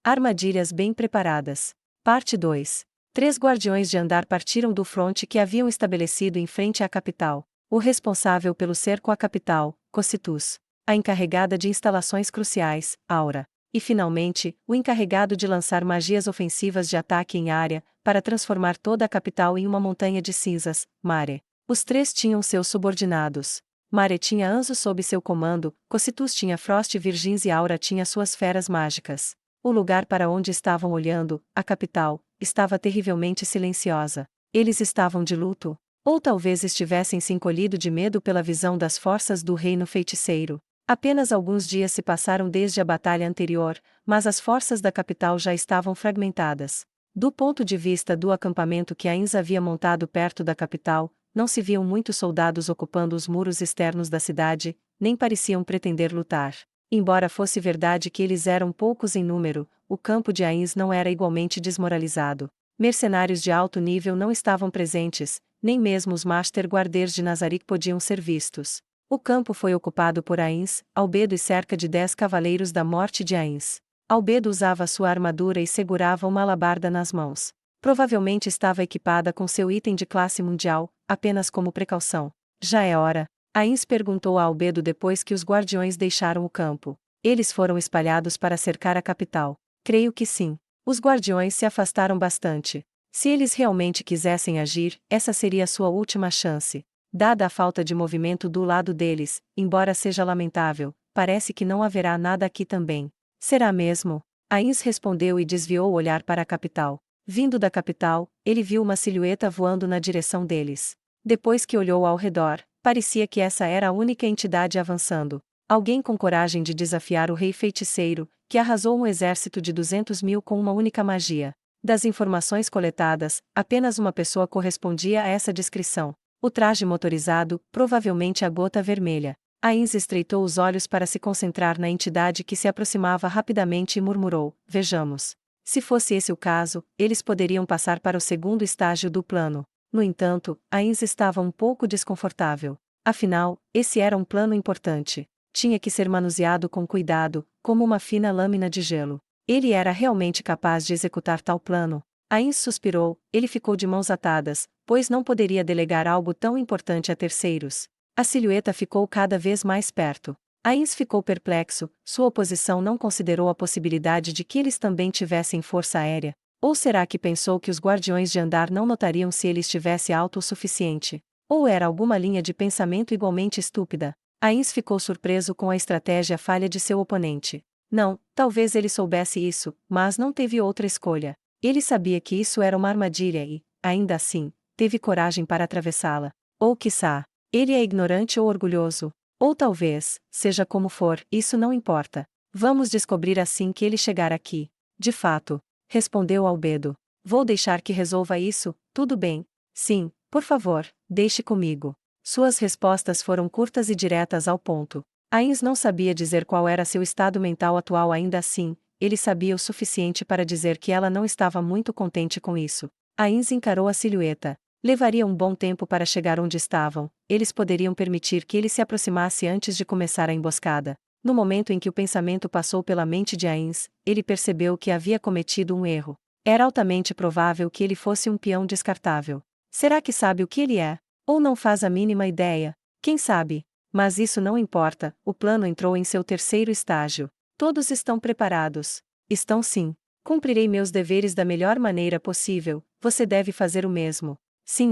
Armadilhas bem preparadas. Parte 2. 3 guardiões de andar partiram do fronte que haviam estabelecido em frente à capital. O responsável pelo cerco à capital, Cocytus. A encarregada de instalações cruciais, Aura. E finalmente, o encarregado de lançar magias ofensivas de ataque em área, para transformar toda a capital em uma montanha de cinzas, Mare. Os 3 tinham seus subordinados. Mare tinha Anzo sob seu comando, Cocytus tinha Frost Virgins e Aura tinha suas feras mágicas. O lugar para onde estavam olhando, a capital, estava terrivelmente silenciosa. Eles estavam de luto? Ou talvez estivessem se encolhido de medo pela visão das forças do reino feiticeiro. Apenas alguns dias se passaram desde a batalha anterior, mas as forças da capital já estavam fragmentadas. Do ponto de vista do acampamento que Ainz havia montado perto da capital, não se viam muitos soldados ocupando os muros externos da cidade, nem pareciam pretender lutar. Embora fosse verdade que eles eram poucos em número, o campo de Ainz não era igualmente desmoralizado. Mercenários de alto nível não estavam presentes, nem mesmo os Master Guarders de Nazarick podiam ser vistos. O campo foi ocupado por Ainz, Albedo e cerca de 10 cavaleiros da morte de Ainz. Albedo usava sua armadura e segurava uma alabarda nas mãos. Provavelmente estava equipada com seu item de classe mundial, apenas como precaução. Já é hora? Ainz perguntou a Albedo depois que os guardiões deixaram o campo. Eles foram espalhados para cercar a capital. Creio que sim. Os guardiões se afastaram bastante. Se eles realmente quisessem agir, essa seria sua última chance. Dada a falta de movimento do lado deles, embora seja lamentável, parece que não haverá nada aqui também. Será mesmo? Ainz respondeu e desviou o olhar para a capital. Vindo da capital, ele viu uma silhueta voando na direção deles. Depois que olhou ao redor, parecia que essa era a única entidade avançando. Alguém com coragem de desafiar o rei feiticeiro, que arrasou um exército de 200.000 com uma única magia. Das informações coletadas, apenas uma pessoa correspondia a essa descrição. O traje motorizado, provavelmente a Gota Vermelha. Ainz estreitou os olhos para se concentrar na entidade que se aproximava rapidamente e murmurou: vejamos. Se fosse esse o caso, eles poderiam passar para o segundo estágio do plano. No entanto, Ainz estava um pouco desconfortável. Afinal, esse era um plano importante. Tinha que ser manuseado com cuidado, como uma fina lâmina de gelo. Ele era realmente capaz de executar tal plano? Ainz suspirou, ele ficou de mãos atadas, pois não poderia delegar algo tão importante a terceiros. A silhueta ficou cada vez mais perto. Ainz ficou perplexo, sua oposição não considerou a possibilidade de que eles também tivessem força aérea. Ou será que pensou que os guardiões de andar não notariam se ele estivesse alto o suficiente? Ou era alguma linha de pensamento igualmente estúpida? Ainz ficou surpreso com a estratégia falha de seu oponente. Não, talvez ele soubesse isso, mas não teve outra escolha. Ele sabia que isso era uma armadilha e, ainda assim, teve coragem para atravessá-la. Ou quiçá, ele é ignorante ou orgulhoso. Ou talvez, seja como for, isso não importa. Vamos descobrir assim que ele chegar aqui. De fato, respondeu Albedo. Vou deixar que resolva isso, tudo bem. Sim, por favor, deixe comigo. Suas respostas foram curtas e diretas ao ponto. Ainz não sabia dizer qual era seu estado mental atual ainda assim, ele sabia o suficiente para dizer que ela não estava muito contente com isso. Ainz encarou a silhueta. Levaria um bom tempo para chegar onde estavam, eles poderiam permitir que ele se aproximasse antes de começar a emboscada. No momento em que o pensamento passou pela mente de Ainz, ele percebeu que havia cometido um erro. Era altamente provável que ele fosse um peão descartável. Será que sabe o que ele é? Ou não faz a mínima ideia? Quem sabe? Mas isso não importa, o plano entrou em seu terceiro estágio. Todos estão preparados. Estão sim. Cumprirei meus deveres da melhor maneira possível, você deve fazer o mesmo. Sim,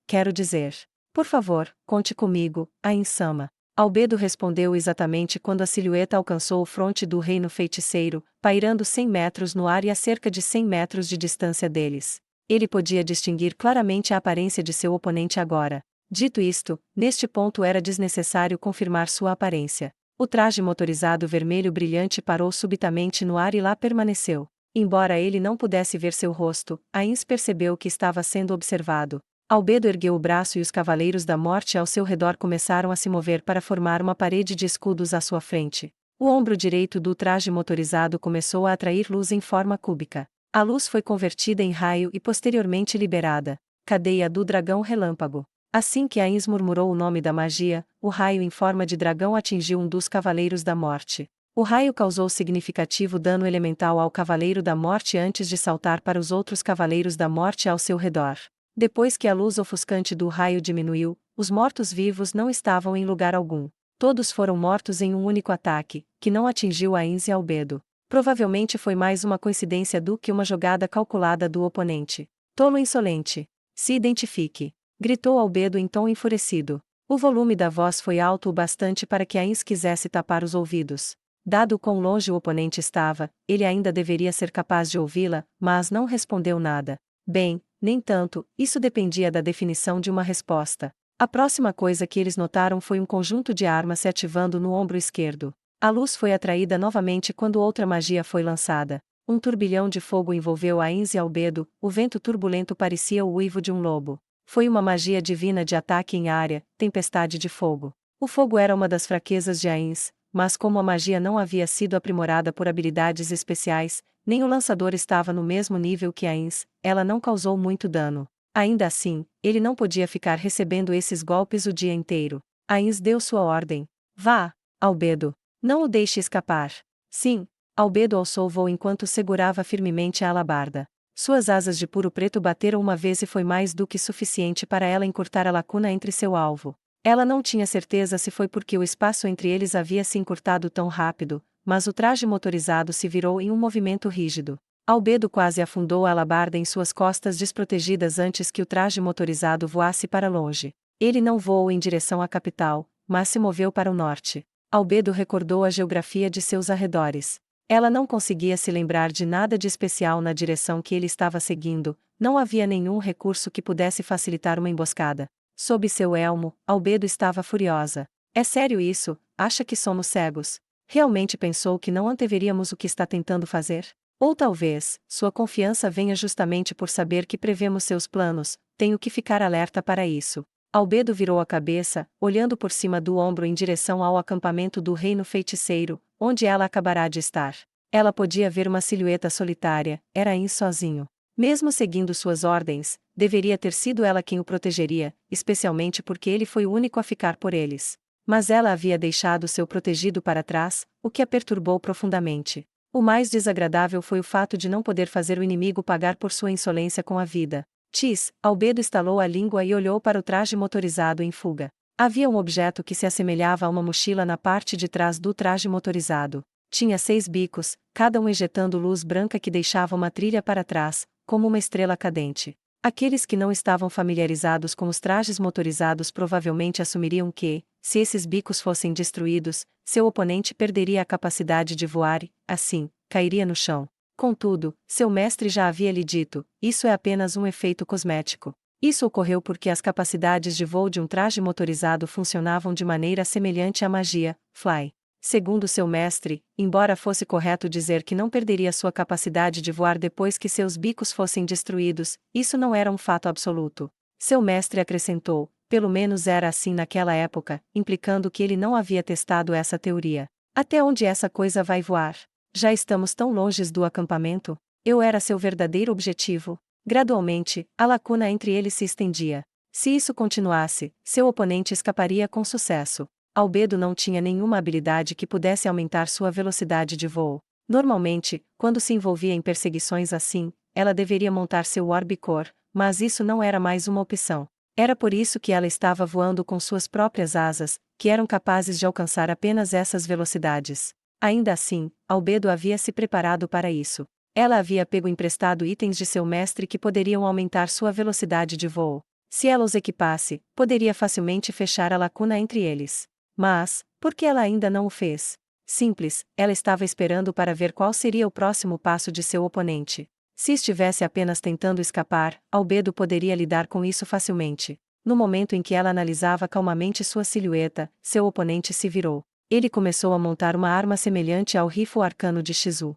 quero dizer. Por favor, conte comigo, Ainz-sama. Albedo respondeu exatamente quando a silhueta alcançou o fronte do reino feiticeiro, pairando 100 metros no ar e a cerca de 100 metros de distância deles. Ele podia distinguir claramente a aparência de seu oponente agora. Dito isto, neste ponto era desnecessário confirmar sua aparência. O traje motorizado vermelho brilhante parou subitamente no ar e lá permaneceu. Embora ele não pudesse ver seu rosto, Ainz percebeu que estava sendo observado. Albedo ergueu o braço e os cavaleiros da morte ao seu redor começaram a se mover para formar uma parede de escudos à sua frente. O ombro direito do traje motorizado começou a atrair luz em forma cúbica. A luz foi convertida em raio e posteriormente liberada. Cadeia do dragão relâmpago. Assim que Ainz murmurou o nome da magia, o raio em forma de dragão atingiu um dos cavaleiros da morte. O raio causou significativo dano elemental ao Cavaleiro da Morte antes de saltar para os outros Cavaleiros da Morte ao seu redor. Depois que a luz ofuscante do raio diminuiu, os mortos-vivos não estavam em lugar algum. Todos foram mortos em um único ataque, que não atingiu Ainz e Albedo. Provavelmente foi mais uma coincidência do que uma jogada calculada do oponente. Tolo insolente! Se identifique! Gritou Albedo em tom enfurecido. O volume da voz foi alto o bastante para que Ainz quisesse tapar os ouvidos. Dado quão longe o oponente estava, ele ainda deveria ser capaz de ouvi-la, mas não respondeu nada. Bem, nem tanto, isso dependia da definição de uma resposta. A próxima coisa que eles notaram foi um conjunto de armas se ativando no ombro esquerdo. A luz foi atraída novamente quando outra magia foi lançada. Um turbilhão de fogo envolveu Ainz e Albedo, o vento turbulento parecia o uivo de um lobo. Foi uma magia divina de ataque em área, tempestade de fogo. O fogo era uma das fraquezas de Ainz, mas como a magia não havia sido aprimorada por habilidades especiais, nem o lançador estava no mesmo nível que Ainz, ela não causou muito dano. Ainda assim, ele não podia ficar recebendo esses golpes o dia inteiro. Ainz deu sua ordem. Vá, Albedo. Não o deixe escapar. Sim, Albedo alçou voo enquanto segurava firmemente a alabarda. Suas asas de puro preto bateram uma vez e foi mais do que suficiente para ela encurtar a lacuna entre seu alvo. Ela não tinha certeza se foi porque o espaço entre eles havia se encurtado tão rápido, mas o traje motorizado se virou em um movimento rígido. Albedo quase afundou a alabarda em suas costas desprotegidas antes que o traje motorizado voasse para longe. Ele não voou em direção à capital, mas se moveu para o norte. Albedo recordou a geografia de seus arredores. Ela não conseguia se lembrar de nada de especial na direção que ele estava seguindo, não havia nenhum recurso que pudesse facilitar uma emboscada. Sob seu elmo, Albedo estava furiosa. É sério isso? Acha que somos cegos? Realmente pensou que não anteveríamos o que está tentando fazer? Ou talvez, sua confiança venha justamente por saber que prevemos seus planos, tenho que ficar alerta para isso. Albedo virou a cabeça, olhando por cima do ombro em direção ao acampamento do Reino Feiticeiro, onde ela acabará de estar. Ela podia ver uma silhueta solitária, era Ainz sozinho. Mesmo seguindo suas ordens, deveria ter sido ela quem o protegeria, especialmente porque ele foi o único a ficar por eles. Mas ela havia deixado seu protegido para trás, o que a perturbou profundamente. O mais desagradável foi o fato de não poder fazer o inimigo pagar por sua insolência com a vida. Albedo estalou a língua e olhou para o traje motorizado em fuga. Havia um objeto que se assemelhava a uma mochila na parte de trás do traje motorizado. Tinha 6 bicos, cada um ejetando luz branca que deixava uma trilha para trás, como uma estrela cadente. Aqueles que não estavam familiarizados com os trajes motorizados provavelmente assumiriam que, se esses bicos fossem destruídos, seu oponente perderia a capacidade de voar e, assim, cairia no chão. Contudo, seu mestre já havia lhe dito, isso é apenas um efeito cosmético. Isso ocorreu porque as capacidades de voo de um traje motorizado funcionavam de maneira semelhante à magia, Fly. Segundo seu mestre, embora fosse correto dizer que não perderia sua capacidade de voar depois que seus bicos fossem destruídos, isso não era um fato absoluto. Seu mestre acrescentou, pelo menos era assim naquela época, implicando que ele não havia testado essa teoria. Até onde essa coisa vai voar? Já estamos tão longe do acampamento? Eu era seu verdadeiro objetivo. Gradualmente, a lacuna entre eles se estendia. Se isso continuasse, seu oponente escaparia com sucesso. Albedo não tinha nenhuma habilidade que pudesse aumentar sua velocidade de voo. Normalmente, quando se envolvia em perseguições assim, ela deveria montar seu Orbicor, mas isso não era mais uma opção. Era por isso que ela estava voando com suas próprias asas, que eram capazes de alcançar apenas essas velocidades. Ainda assim, Albedo havia se preparado para isso. Ela havia pego emprestado itens de seu mestre que poderiam aumentar sua velocidade de voo. Se ela os equipasse, poderia facilmente fechar a lacuna entre eles. Mas, por que ela ainda não o fez? Simples, ela estava esperando para ver qual seria o próximo passo de seu oponente. Se estivesse apenas tentando escapar, Albedo poderia lidar com isso facilmente. No momento em que ela analisava calmamente sua silhueta, seu oponente se virou. Ele começou a montar uma arma semelhante ao rifle arcano de Shizu.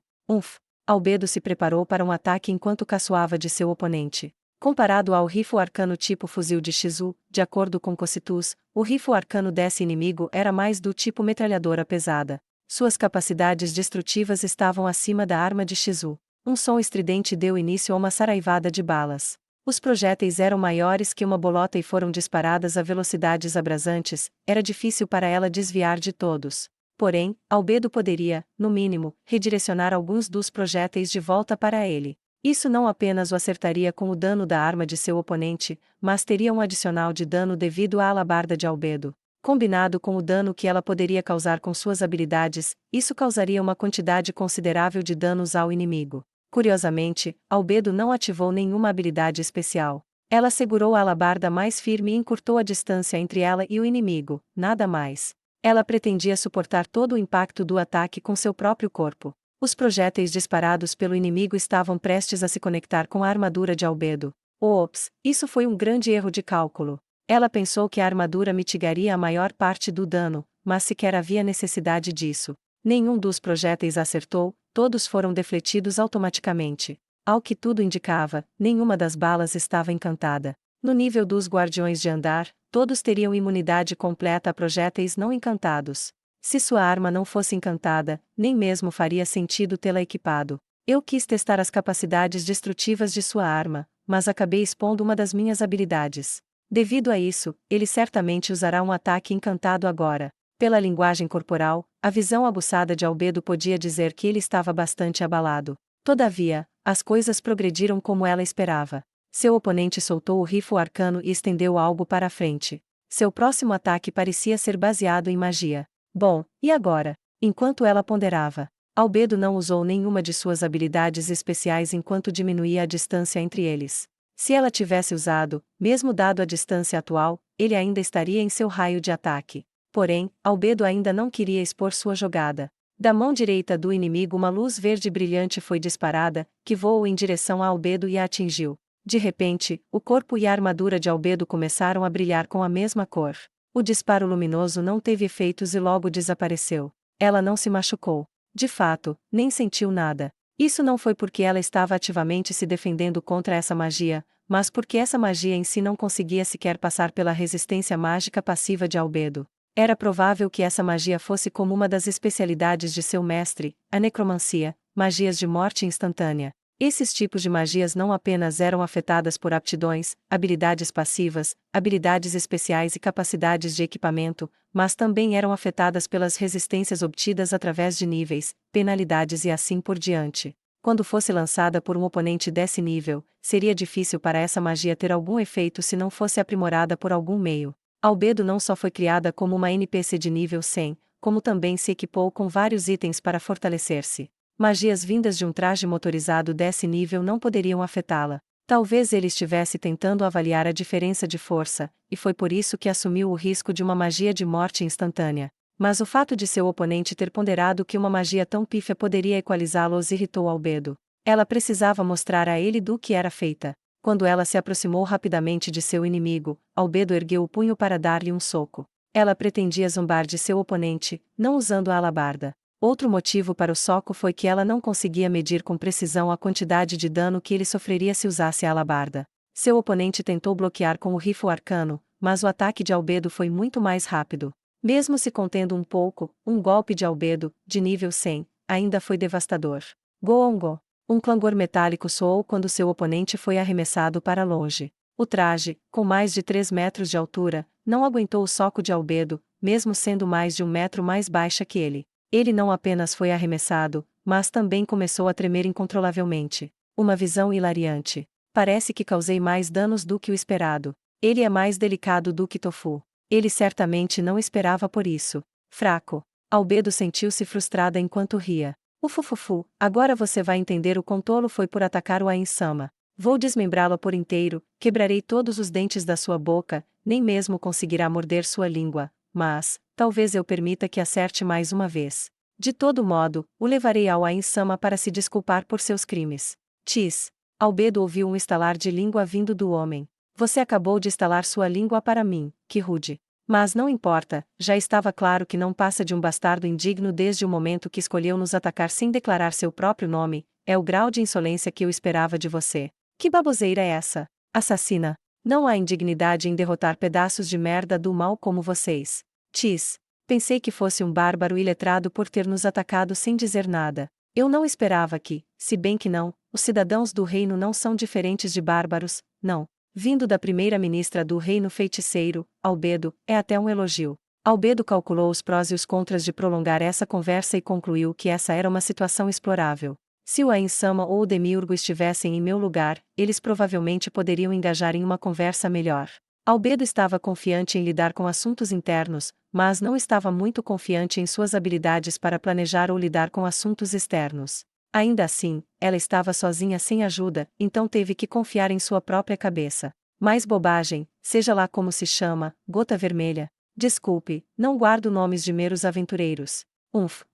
Albedo se preparou para um ataque enquanto caçoava de seu oponente. Comparado ao rifle arcano tipo fuzil de Shizu, de acordo com Cocytus, o rifle arcano desse inimigo era mais do tipo metralhadora pesada. Suas capacidades destrutivas estavam acima da arma de Shizu. Um som estridente deu início a uma saraivada de balas. Os projéteis eram maiores que uma bolota e foram disparadas a velocidades abrasantes, era difícil para ela desviar de todos. Porém, Albedo poderia, no mínimo, redirecionar alguns dos projéteis de volta para ele. Isso não apenas o acertaria com o dano da arma de seu oponente, mas teria um adicional de dano devido à alabarda de Albedo. Combinado com o dano que ela poderia causar com suas habilidades, isso causaria uma quantidade considerável de danos ao inimigo. Curiosamente, Albedo não ativou nenhuma habilidade especial. Ela segurou a alabarda mais firme e encurtou a distância entre ela e o inimigo, nada mais. Ela pretendia suportar todo o impacto do ataque com seu próprio corpo. Os projéteis disparados pelo inimigo estavam prestes a se conectar com a armadura de Albedo. Ops, isso foi um grande erro de cálculo. Ela pensou que a armadura mitigaria a maior parte do dano, mas sequer havia necessidade disso. Nenhum dos projéteis acertou, todos foram defletidos automaticamente. Ao que tudo indicava, nenhuma das balas estava encantada. No nível dos guardiões de andar, todos teriam imunidade completa a projéteis não encantados. Se sua arma não fosse encantada, nem mesmo faria sentido tê-la equipado. Eu quis testar as capacidades destrutivas de sua arma, mas acabei expondo uma das minhas habilidades. Devido a isso, ele certamente usará um ataque encantado agora. Pela linguagem corporal, a visão aguçada de Albedo podia dizer que ele estava bastante abalado. Todavia, as coisas progrediram como ela esperava. Seu oponente soltou o rifle arcano e estendeu algo para a frente. Seu próximo ataque parecia ser baseado em magia. Bom, e agora? Enquanto ela ponderava, Albedo não usou nenhuma de suas habilidades especiais enquanto diminuía a distância entre eles. Se ela tivesse usado, mesmo dado a distância atual, ele ainda estaria em seu raio de ataque. Porém, Albedo ainda não queria expor sua jogada. Da mão direita do inimigo uma luz verde brilhante foi disparada, que voou em direção a Albedo e a atingiu. De repente, o corpo e a armadura de Albedo começaram a brilhar com a mesma cor. O disparo luminoso não teve efeitos e logo desapareceu. Ela não se machucou. De fato, nem sentiu nada. Isso não foi porque ela estava ativamente se defendendo contra essa magia, mas porque essa magia em si não conseguia sequer passar pela resistência mágica passiva de Albedo. Era provável que essa magia fosse como uma das especialidades de seu mestre, a necromancia, magias de morte instantânea. Esses tipos de magias não apenas eram afetadas por aptidões, habilidades passivas, habilidades especiais e capacidades de equipamento, mas também eram afetadas pelas resistências obtidas através de níveis, penalidades e assim por diante. Quando fosse lançada por um oponente desse nível, seria difícil para essa magia ter algum efeito se não fosse aprimorada por algum meio. Albedo não só foi criada como uma NPC de nível 100, como também se equipou com vários itens para fortalecer-se. Magias vindas de um traje motorizado desse nível não poderiam afetá-la. Talvez ele estivesse tentando avaliar a diferença de força, e foi por isso que assumiu o risco de uma magia de morte instantânea. Mas o fato de seu oponente ter ponderado que uma magia tão pífia poderia equalizá-los irritou Albedo. Ela precisava mostrar a ele do que era feita. Quando ela se aproximou rapidamente de seu inimigo, Albedo ergueu o punho para dar-lhe um soco. Ela pretendia zombar de seu oponente, não usando a alabarda. Outro motivo para o soco foi que ela não conseguia medir com precisão a quantidade de dano que ele sofreria se usasse a alabarda. Seu oponente tentou bloquear com o rifle arcano, mas o ataque de Albedo foi muito mais rápido. Mesmo se contendo um pouco, um golpe de Albedo, de nível 100, ainda foi devastador. Goongo! Um clangor metálico soou quando seu oponente foi arremessado para longe. O traje, com mais de 3 metros de altura, não aguentou o soco de Albedo, mesmo sendo mais de 1 metro mais baixa que ele. Ele não apenas foi arremessado, mas também começou a tremer incontrolavelmente. Uma visão hilariante. Parece que causei mais danos do que o esperado. Ele é mais delicado do que Tofu. Ele certamente não esperava por isso. Fraco. Albedo sentiu-se frustrada enquanto ria. Ufufufu, agora você vai entender o quão tolo foi por atacar o Ain-sama. Vou desmembrá-lo por inteiro, quebrarei todos os dentes da sua boca, nem mesmo conseguirá morder sua língua, mas, talvez eu permita que acerte mais uma vez. De todo modo, o levarei ao Ain-sama para se desculpar por seus crimes. Tis. Albedo ouviu um estalar de língua vindo do homem. Você acabou de estalar sua língua para mim, que rude. Mas não importa, já estava claro que não passa de um bastardo indigno desde o momento que escolheu nos atacar sem declarar seu próprio nome, é o grau de insolência que eu esperava de você. Que baboseira é essa? Assassina. Não há indignidade em derrotar pedaços de merda do mal como vocês. Tis. Pensei que fosse um bárbaro iletrado por ter nos atacado sem dizer nada. Eu não esperava que, se bem que não, os cidadãos do reino não são diferentes de bárbaros, não. Vindo da primeira-ministra do reino feiticeiro, Albedo, é até um elogio. Albedo calculou os prós e os contras de prolongar essa conversa e concluiu que essa era uma situação explorável. Se o Ain-sama ou o Demiurgo estivessem em meu lugar, eles provavelmente poderiam engajar em uma conversa melhor. Albedo estava confiante em lidar com assuntos internos, mas não estava muito confiante em suas habilidades para planejar ou lidar com assuntos externos. Ainda assim, ela estava sozinha sem ajuda, então teve que confiar em sua própria cabeça. Mais bobagem, seja lá como se chama, gota vermelha. Desculpe, não guardo nomes de meros aventureiros.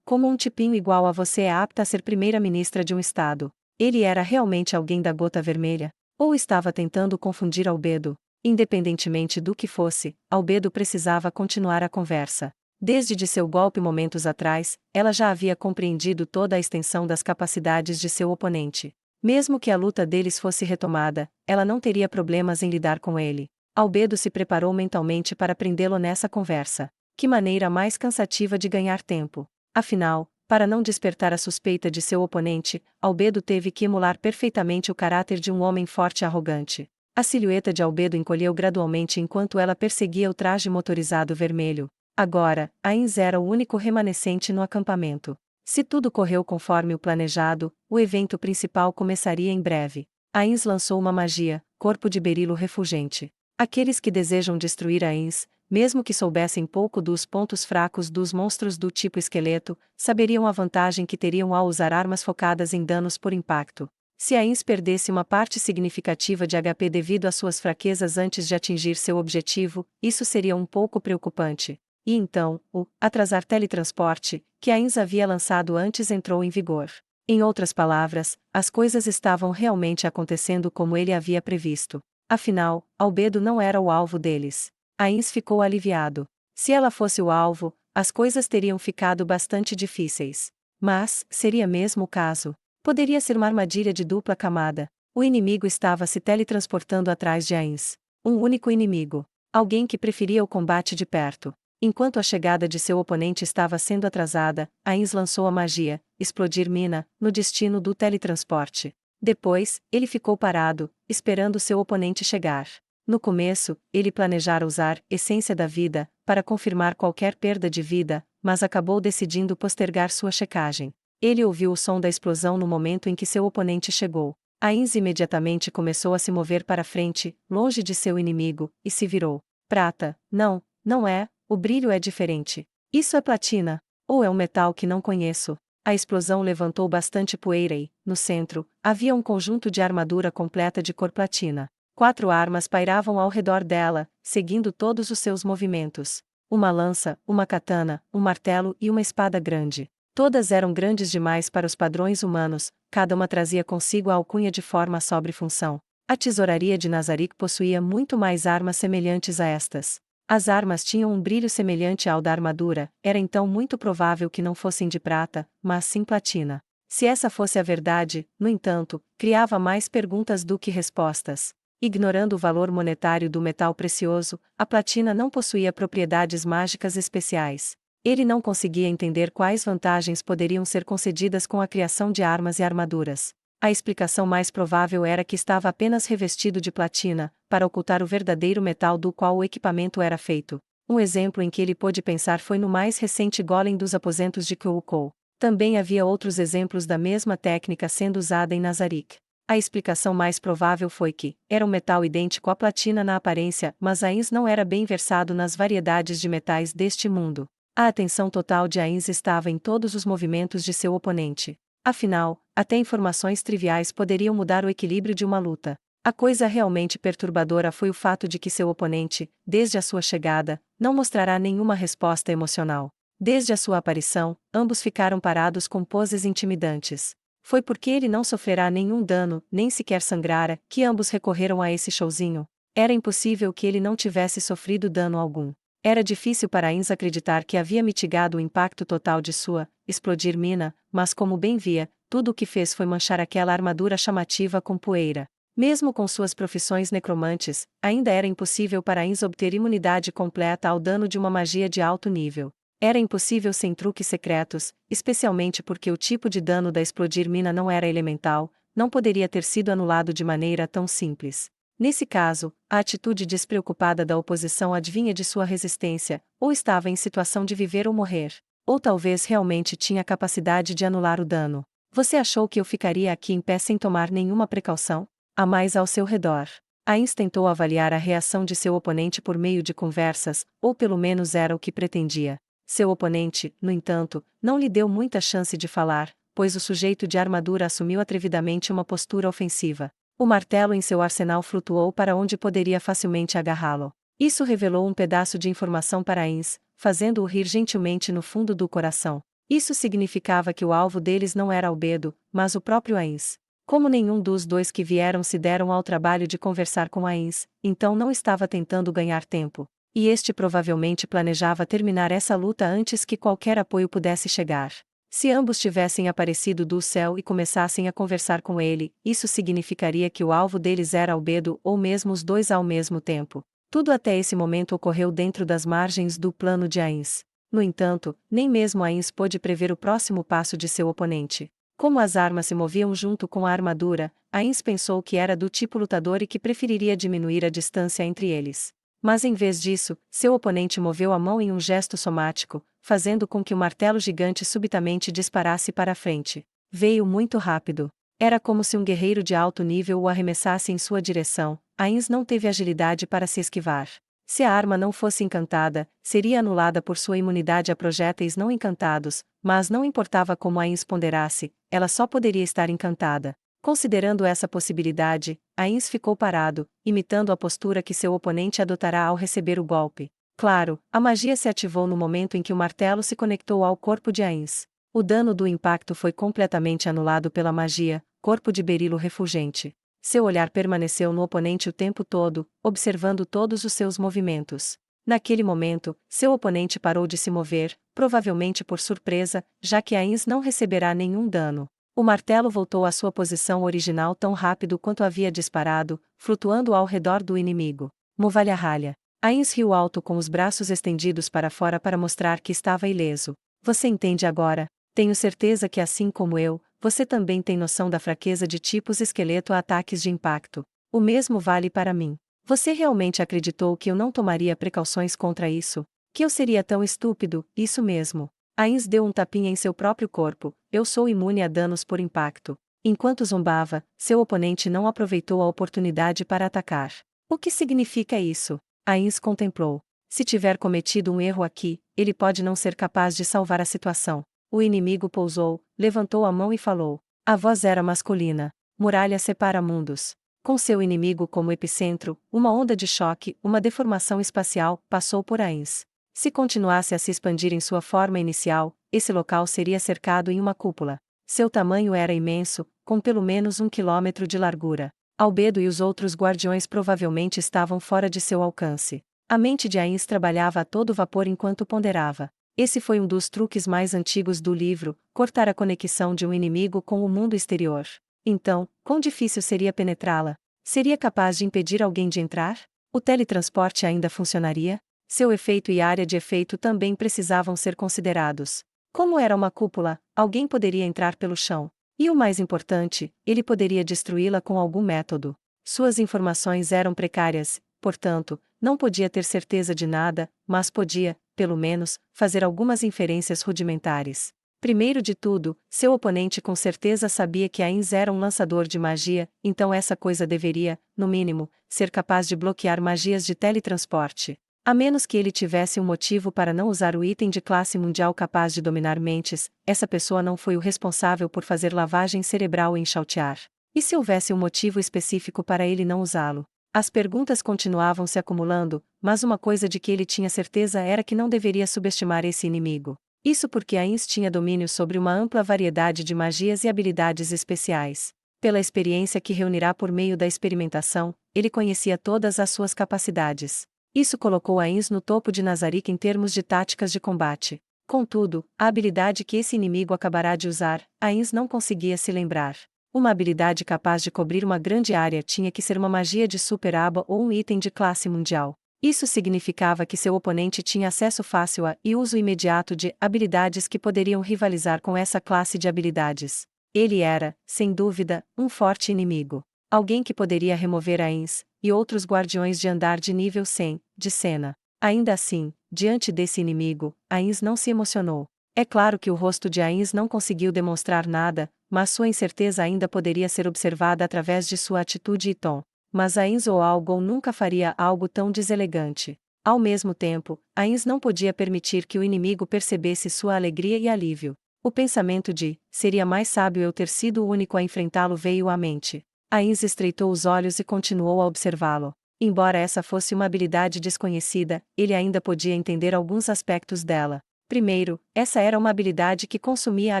Como um tipinho igual a você é apta a ser primeira-ministra de um estado. Ele era realmente alguém da gota vermelha? Ou estava tentando confundir Albedo? Independentemente do que fosse, Albedo precisava continuar a conversa. Desde de seu golpe momentos atrás, ela já havia compreendido toda a extensão das capacidades de seu oponente. Mesmo que a luta deles fosse retomada, ela não teria problemas em lidar com ele. Albedo se preparou mentalmente para prendê-lo nessa conversa. Que maneira mais cansativa de ganhar tempo. Afinal, para não despertar a suspeita de seu oponente, Albedo teve que emular perfeitamente o caráter de um homem forte e arrogante. A silhueta de Albedo encolheu gradualmente enquanto ela perseguia o traje motorizado vermelho. Agora, Ainz era o único remanescente no acampamento. Se tudo correu conforme o planejado, o evento principal começaria em breve. Ainz lançou uma magia, corpo de berilo refulgente. Aqueles que desejam destruir Ainz, mesmo que soubessem pouco dos pontos fracos dos monstros do tipo esqueleto, saberiam a vantagem que teriam ao usar armas focadas em danos por impacto. Se Ainz perdesse uma parte significativa de HP devido às suas fraquezas antes de atingir seu objetivo, isso seria um pouco preocupante. E então, o atrasar teletransporte, que Ainz havia lançado antes entrou em vigor. Em outras palavras, as coisas estavam realmente acontecendo como ele havia previsto. Afinal, Albedo não era o alvo deles. Ainz ficou aliviado. Se ela fosse o alvo, as coisas teriam ficado bastante difíceis. Mas, seria mesmo o caso. Poderia ser uma armadilha de dupla camada. O inimigo estava se teletransportando atrás de Ainz. Um único inimigo. Alguém que preferia o combate de perto. Enquanto a chegada de seu oponente estava sendo atrasada, Ainz lançou a magia, explodir mina, no destino do teletransporte. Depois, ele ficou parado, esperando seu oponente chegar. No começo, ele planejara usar essência da vida para confirmar qualquer perda de vida, mas acabou decidindo postergar sua checagem. Ele ouviu o som da explosão no momento em que seu oponente chegou. Ainz imediatamente começou a se mover para frente, longe de seu inimigo, e se virou. Prata, não é, o brilho é diferente. Isso é platina. Ou é um metal que não conheço. A explosão levantou bastante poeira e, no centro, havia um conjunto de armadura completa de cor platina. 4 armas pairavam ao redor dela, seguindo todos os seus movimentos. Uma lança, uma katana, um martelo e uma espada grande. Todas eram grandes demais para os padrões humanos, cada uma trazia consigo a alcunha de forma sobre função. A tesouraria de Nazarick possuía muito mais armas semelhantes a estas. As armas tinham um brilho semelhante ao da armadura, era então muito provável que não fossem de prata, mas sim platina. Se essa fosse a verdade, no entanto, criava mais perguntas do que respostas. Ignorando o valor monetário do metal precioso, a platina não possuía propriedades mágicas especiais. Ele não conseguia entender quais vantagens poderiam ser concedidas com a criação de armas e armaduras. A explicação mais provável era que estava apenas revestido de platina, para ocultar o verdadeiro metal do qual o equipamento era feito. Um exemplo em que ele pôde pensar foi no mais recente golem dos aposentos de Kyoukou. Também havia outros exemplos da mesma técnica sendo usada em Nazarick. A explicação mais provável foi que era um metal idêntico à platina na aparência, mas Ainz não era bem versado nas variedades de metais deste mundo. A atenção total de Ainz estava em todos os movimentos de seu oponente. Afinal, até informações triviais poderiam mudar o equilíbrio de uma luta. A coisa realmente perturbadora foi o fato de que seu oponente, desde a sua chegada, não mostrará nenhuma resposta emocional. Desde a sua aparição, ambos ficaram parados com poses intimidantes. Foi porque ele não sofrerá nenhum dano, nem sequer sangrara, que ambos recorreram a esse showzinho. Era impossível que ele não tivesse sofrido dano algum. Era difícil para Ainz acreditar que havia mitigado o impacto total de sua explodir mina, mas como bem via, tudo o que fez foi manchar aquela armadura chamativa com poeira. Mesmo com suas profissões necromantes, ainda era impossível para Ainz obter imunidade completa ao dano de uma magia de alto nível. Era impossível sem truques secretos, especialmente porque o tipo de dano da explodir mina não era elemental, não poderia ter sido anulado de maneira tão simples. Nesse caso, a atitude despreocupada da oposição adivinha de sua resistência, ou estava em situação de viver ou morrer, ou talvez realmente tinha capacidade de anular o dano. Você achou que eu ficaria aqui em pé sem tomar nenhuma precaução? Há mais ao seu redor. Ainz tentou avaliar a reação de seu oponente por meio de conversas, ou pelo menos era o que pretendia. Seu oponente, no entanto, não lhe deu muita chance de falar, pois o sujeito de armadura assumiu atrevidamente uma postura ofensiva. O martelo em seu arsenal flutuou para onde poderia facilmente agarrá-lo. Isso revelou um pedaço de informação para Ainz, fazendo-o rir gentilmente no fundo do coração. Isso significava que o alvo deles não era Albedo, mas o próprio Ainz. Como nenhum dos dois que vieram se deram ao trabalho de conversar com Ainz, então não estava tentando ganhar tempo. E este provavelmente planejava terminar essa luta antes que qualquer apoio pudesse chegar. Se ambos tivessem aparecido do céu e começassem a conversar com ele, isso significaria que o alvo deles era Albedo ou mesmo os dois ao mesmo tempo. Tudo até esse momento ocorreu dentro das margens do plano de Ainz. No entanto, nem mesmo Ainz pôde prever o próximo passo de seu oponente. Como as armas se moviam junto com a armadura, Ainz pensou que era do tipo lutador e que preferiria diminuir a distância entre eles. Mas em vez disso, seu oponente moveu a mão em um gesto somático, fazendo com que o martelo gigante subitamente disparasse para a frente. Veio muito rápido. Era como se um guerreiro de alto nível o arremessasse em sua direção. Ainz não teve agilidade para se esquivar. Se a arma não fosse encantada, seria anulada por sua imunidade a projéteis não encantados, mas não importava como Ainz ponderasse, ela só poderia estar encantada. Considerando essa possibilidade, Ainz ficou parado, imitando a postura que seu oponente adotará ao receber o golpe. Claro, a magia se ativou no momento em que o martelo se conectou ao corpo de Ainz. O dano do impacto foi completamente anulado pela magia, corpo de berilo refulgente. Seu olhar permaneceu no oponente o tempo todo, observando todos os seus movimentos. Naquele momento, seu oponente parou de se mover, provavelmente por surpresa, já que Ainz não receberá nenhum dano. O martelo voltou à sua posição original tão rápido quanto havia disparado, flutuando ao redor do inimigo. Muvalha-ralha. Ainz riu alto com os braços estendidos para fora para mostrar que estava ileso. Você entende agora? Tenho certeza que assim como eu, você também tem noção da fraqueza de tipos esqueleto a ataques de impacto. O mesmo vale para mim. Você realmente acreditou que eu não tomaria precauções contra isso? Que eu seria tão estúpido? Isso mesmo. Ainz deu um tapinha em seu próprio corpo. Eu sou imune a danos por impacto. Enquanto zombava, seu oponente não aproveitou a oportunidade para atacar. O que significa isso? Ainz contemplou. Se tiver cometido um erro aqui, ele pode não ser capaz de salvar a situação. O inimigo pousou, levantou a mão e falou. A voz era masculina. Muralha separa mundos. Com seu inimigo como epicentro, uma onda de choque, uma deformação espacial, passou por Ainz. Se continuasse a se expandir em sua forma inicial, esse local seria cercado em uma cúpula. Seu tamanho era imenso, com pelo menos 1 quilômetro de largura. Albedo e os outros guardiões provavelmente estavam fora de seu alcance. A mente de Ainz trabalhava a todo vapor enquanto ponderava. Esse foi um dos truques mais antigos do livro, cortar a conexão de um inimigo com o mundo exterior. Então, quão difícil seria penetrá-la? Seria capaz de impedir alguém de entrar? O teletransporte ainda funcionaria? Seu efeito e área de efeito também precisavam ser considerados. Como era uma cúpula, alguém poderia entrar pelo chão. E o mais importante, ele poderia destruí-la com algum método. Suas informações eram precárias, portanto, não podia ter certeza de nada, mas podia, pelo menos, fazer algumas inferências rudimentares. Primeiro de tudo, seu oponente com certeza sabia que Ainz era um lançador de magia, então essa coisa deveria, no mínimo, ser capaz de bloquear magias de teletransporte. A menos que ele tivesse um motivo para não usar o item de classe mundial capaz de dominar mentes, essa pessoa não foi o responsável por fazer lavagem cerebral e enxautear. E se houvesse um motivo específico para ele não usá-lo? As perguntas continuavam se acumulando, mas uma coisa de que ele tinha certeza era que não deveria subestimar esse inimigo. Isso porque Ainz tinha domínio sobre uma ampla variedade de magias e habilidades especiais. Pela experiência que reunirá por meio da experimentação, ele conhecia todas as suas capacidades. Isso colocou Ainz no topo de Nazarick em termos de táticas de combate. Contudo, a habilidade que esse inimigo acabará de usar, Ainz não conseguia se lembrar. Uma habilidade capaz de cobrir uma grande área tinha que ser uma magia de super-aba ou um item de classe mundial. Isso significava que seu oponente tinha acesso fácil a e uso imediato de habilidades que poderiam rivalizar com essa classe de habilidades. Ele era, sem dúvida, um forte inimigo. Alguém que poderia remover Ainz, e outros guardiões de andar de nível 100, de cena. Ainda assim, diante desse inimigo, Ainz não se emocionou. É claro que o rosto de Ainz não conseguiu demonstrar nada, mas sua incerteza ainda poderia ser observada através de sua atitude e tom. Mas Ainz ou Algon nunca faria algo tão deselegante. Ao mesmo tempo, Ainz não podia permitir que o inimigo percebesse sua alegria e alívio. O pensamento de, seria mais sábio eu ter sido o único a enfrentá-lo veio à mente. Ainz estreitou os olhos e continuou a observá-lo. Embora essa fosse uma habilidade desconhecida, ele ainda podia entender alguns aspectos dela. Primeiro, essa era uma habilidade que consumia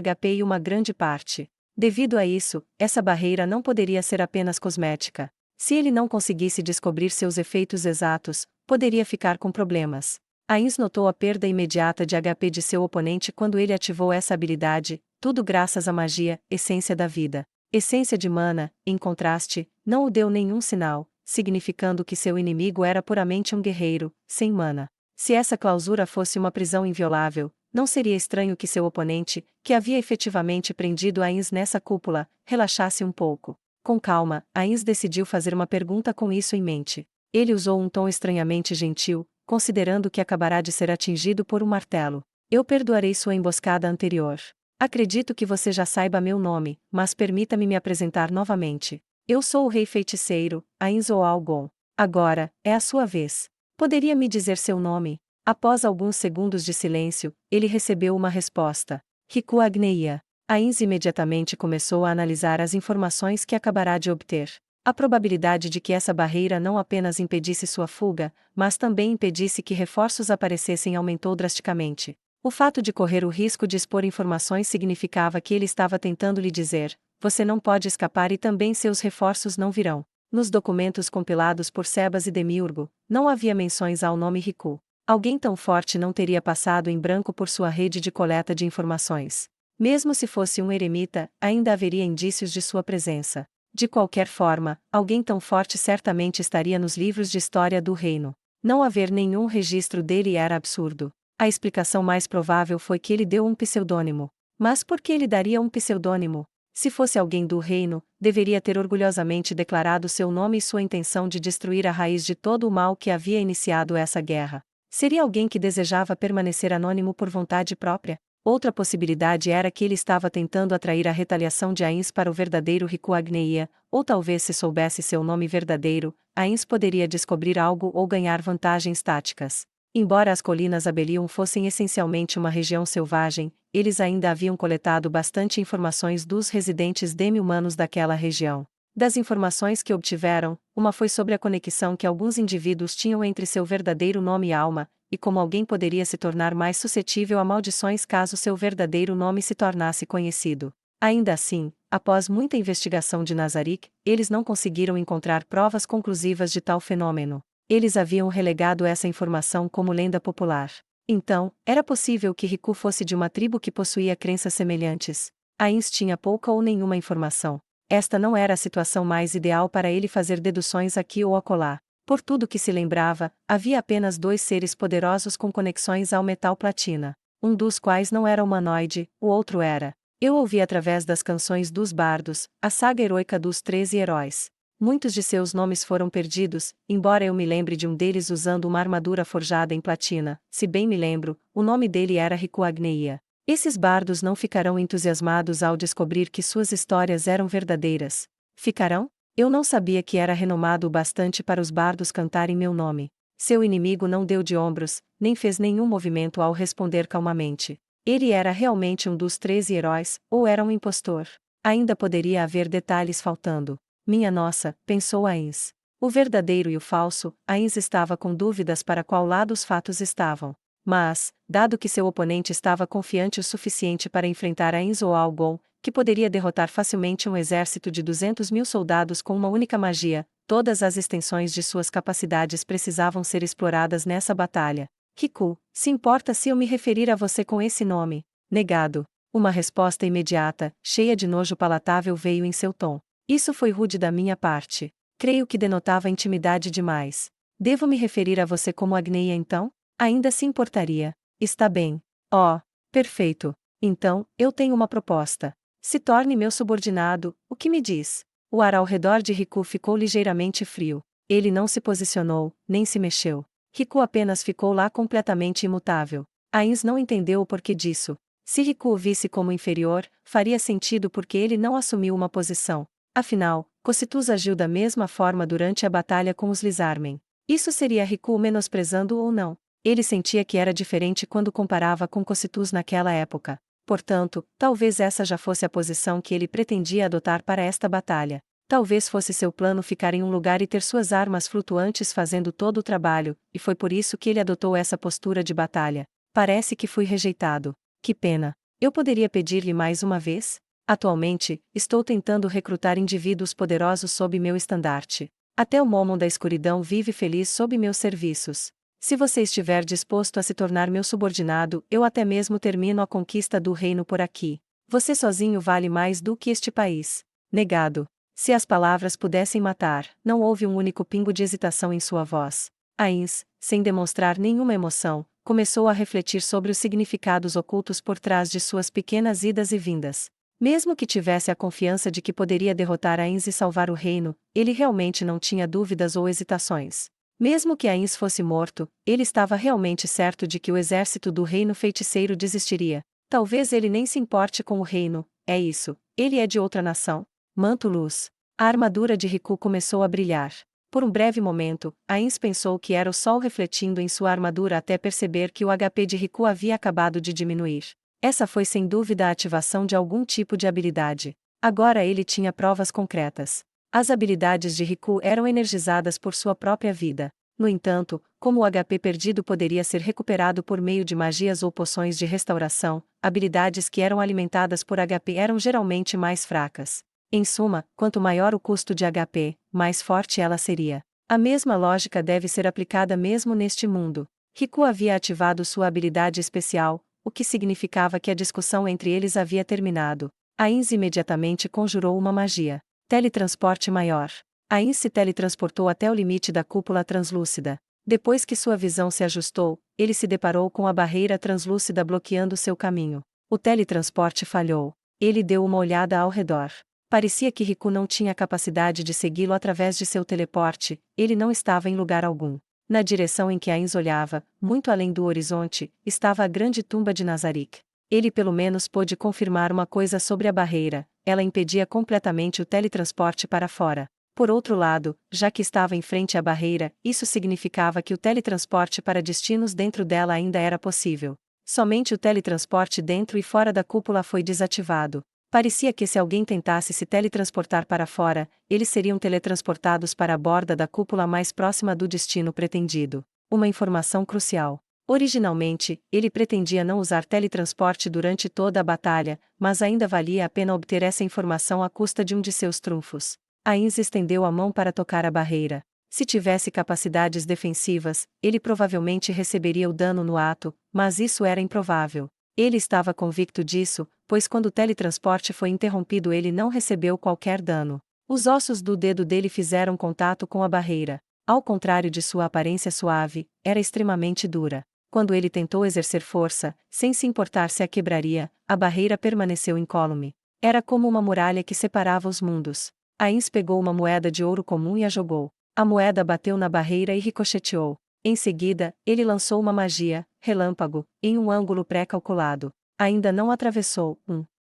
HP e uma grande parte. Devido a isso, essa barreira não poderia ser apenas cosmética. Se ele não conseguisse descobrir seus efeitos exatos, poderia ficar com problemas. Ainz notou a perda imediata de HP de seu oponente quando ele ativou essa habilidade, tudo graças à magia, essência da vida. Essência de mana, em contraste, não o deu nenhum sinal, significando que seu inimigo era puramente um guerreiro, sem mana. Se essa clausura fosse uma prisão inviolável, não seria estranho que seu oponente, que havia efetivamente prendido Ainz nessa cúpula, relaxasse um pouco. Com calma, Ainz decidiu fazer uma pergunta com isso em mente. Ele usou um tom estranhamente gentil, considerando que acabará de ser atingido por um martelo. Eu perdoarei sua emboscada anterior. Acredito que você já saiba meu nome, mas permita-me me apresentar novamente. Eu sou o Rei Feiticeiro, Ainz ou Algon. Agora, é a sua vez. Poderia me dizer seu nome? Após alguns segundos de silêncio, ele recebeu uma resposta. Riku Agneia. Ainz imediatamente começou a analisar as informações que acabará de obter. A probabilidade de que essa barreira não apenas impedisse sua fuga, mas também impedisse que reforços aparecessem aumentou drasticamente. O fato de correr o risco de expor informações significava que ele estava tentando lhe dizer: você não pode escapar e também seus reforços não virão. Nos documentos compilados por Sebas e Demiurgo, não havia menções ao nome Riku. Alguém tão forte não teria passado em branco por sua rede de coleta de informações. Mesmo se fosse um eremita, ainda haveria indícios de sua presença. De qualquer forma, alguém tão forte certamente estaria nos livros de história do reino. Não haver nenhum registro dele era absurdo. A explicação mais provável foi que ele deu um pseudônimo. Mas por que ele daria um pseudônimo? Se fosse alguém do reino, deveria ter orgulhosamente declarado seu nome e sua intenção de destruir a raiz de todo o mal que havia iniciado essa guerra. Seria alguém que desejava permanecer anônimo por vontade própria? Outra possibilidade era que ele estava tentando atrair a retaliação de Ainz para o verdadeiro Riku Agneia, ou talvez se soubesse seu nome verdadeiro, Ainz poderia descobrir algo ou ganhar vantagens táticas. Embora as colinas Abelion fossem essencialmente uma região selvagem, eles ainda haviam coletado bastante informações dos residentes demi-humanos daquela região. Das informações que obtiveram, uma foi sobre a conexão que alguns indivíduos tinham entre seu verdadeiro nome e alma, e como alguém poderia se tornar mais suscetível a maldições caso seu verdadeiro nome se tornasse conhecido. Ainda assim, após muita investigação de Nazarick, eles não conseguiram encontrar provas conclusivas de tal fenômeno. Eles haviam relegado essa informação como lenda popular. Então, era possível que Riku fosse de uma tribo que possuía crenças semelhantes. Ainz tinha pouca ou nenhuma informação. Esta não era a situação mais ideal para ele fazer deduções aqui ou acolá. Por tudo que se lembrava, havia apenas dois seres poderosos com conexões ao metal platina. Um dos quais não era humanoide, o outro era. Eu ouvi através das canções dos bardos, a saga heroica dos 13 heróis. Muitos de seus nomes foram perdidos, embora eu me lembre de um deles usando uma armadura forjada em platina. Se bem me lembro, o nome dele era Riku Agneia. Esses bardos não ficarão entusiasmados ao descobrir que suas histórias eram verdadeiras. Ficarão? Eu não sabia que era renomado o bastante para os bardos cantarem meu nome. Seu inimigo não deu de ombros, nem fez nenhum movimento ao responder calmamente. Ele era realmente um dos 13 heróis, ou era um impostor? Ainda poderia haver detalhes faltando. Minha nossa, pensou Ainz. O verdadeiro e o falso, Ainz estava com dúvidas para qual lado os fatos estavam. Mas, dado que seu oponente estava confiante o suficiente para enfrentar Ainz ou Algon, que poderia derrotar facilmente um exército de 200.000 soldados com uma única magia, todas as extensões de suas capacidades precisavam ser exploradas nessa batalha. Riku, se importa se eu me referir a você com esse nome? Negado. Uma resposta imediata, cheia de nojo palatável veio em seu tom. Isso foi rude da minha parte. Creio que denotava intimidade demais. Devo me referir a você como Agneia então? Ainda se importaria. Está bem. Oh, perfeito. Então, eu tenho uma proposta. Se torne meu subordinado, o que me diz? O ar ao redor de Riku ficou ligeiramente frio. Ele não se posicionou, nem se mexeu. Riku apenas ficou lá completamente imutável. Ainz não entendeu o porquê disso. Se Riku o visse como inferior, faria sentido porque ele não assumiu uma posição. Afinal, Cocytus agiu da mesma forma durante a batalha com os Lizarmen. Isso seria Riku menosprezando ou não? Ele sentia que era diferente quando comparava com Cocytus naquela época. Portanto, talvez essa já fosse a posição que ele pretendia adotar para esta batalha. Talvez fosse seu plano ficar em um lugar e ter suas armas flutuantes fazendo todo o trabalho, e foi por isso que ele adotou essa postura de batalha. Parece que fui rejeitado. Que pena. Eu poderia pedir-lhe mais uma vez? Atualmente, estou tentando recrutar indivíduos poderosos sob meu estandarte. Até o Momon da escuridão vive feliz sob meus serviços. Se você estiver disposto a se tornar meu subordinado, eu até mesmo termino a conquista do reino por aqui. Você sozinho vale mais do que este país. Negado. Se as palavras pudessem matar, não houve um único pingo de hesitação em sua voz. Ainz, sem demonstrar nenhuma emoção, começou a refletir sobre os significados ocultos por trás de suas pequenas idas e vindas. Mesmo que tivesse a confiança de que poderia derrotar Ainz e salvar o reino, ele realmente não tinha dúvidas ou hesitações. Mesmo que Ainz fosse morto, ele estava realmente certo de que o exército do reino feiticeiro desistiria. Talvez ele nem se importe com o reino, é isso, ele é de outra nação. Manto luz. A armadura de Riku começou a brilhar. Por um breve momento, Ainz pensou que era o sol refletindo em sua armadura até perceber que o HP de Riku havia acabado de diminuir. Essa foi sem dúvida a ativação de algum tipo de habilidade. Agora ele tinha provas concretas. As habilidades de Riku eram energizadas por sua própria vida. No entanto, como o HP perdido poderia ser recuperado por meio de magias ou poções de restauração, habilidades que eram alimentadas por HP eram geralmente mais fracas. Em suma, quanto maior o custo de HP, mais forte ela seria. A mesma lógica deve ser aplicada mesmo neste mundo. Riku havia ativado sua habilidade especial, o que significava que a discussão entre eles havia terminado. Ainz imediatamente conjurou uma magia. Teletransporte maior. Ainz se teletransportou até o limite da cúpula translúcida. Depois que sua visão se ajustou, ele se deparou com a barreira translúcida bloqueando seu caminho. O teletransporte falhou. Ele deu uma olhada ao redor. Parecia que Riku não tinha capacidade de segui-lo através de seu teleporte, ele não estava em lugar algum. Na direção em que Ainz olhava, muito além do horizonte, estava a grande tumba de Nazarick. Ele pelo menos pôde confirmar uma coisa sobre a barreira, ela impedia completamente o teletransporte para fora. Por outro lado, já que estava em frente à barreira, isso significava que o teletransporte para destinos dentro dela ainda era possível. Somente o teletransporte dentro e fora da cúpula foi desativado. Parecia que se alguém tentasse se teletransportar para fora, eles seriam teletransportados para a borda da cúpula mais próxima do destino pretendido. Uma informação crucial. Originalmente, ele pretendia não usar teletransporte durante toda a batalha, mas ainda valia a pena obter essa informação à custa de um de seus trunfos. Ainz estendeu a mão para tocar a barreira. Se tivesse capacidades defensivas, ele provavelmente receberia o dano no ato, mas isso era improvável. Ele estava convicto disso, pois quando o teletransporte foi interrompido ele não recebeu qualquer dano. Os ossos do dedo dele fizeram contato com a barreira. Ao contrário de sua aparência suave, era extremamente dura. Quando ele tentou exercer força, sem se importar se a quebraria, a barreira permaneceu incólume. Era como uma muralha que separava os mundos. Ainz pegou uma moeda de ouro comum e a jogou. A moeda bateu na barreira e ricocheteou. Em seguida, ele lançou uma magia, relâmpago, em um ângulo pré-calculado. Ainda não atravessou.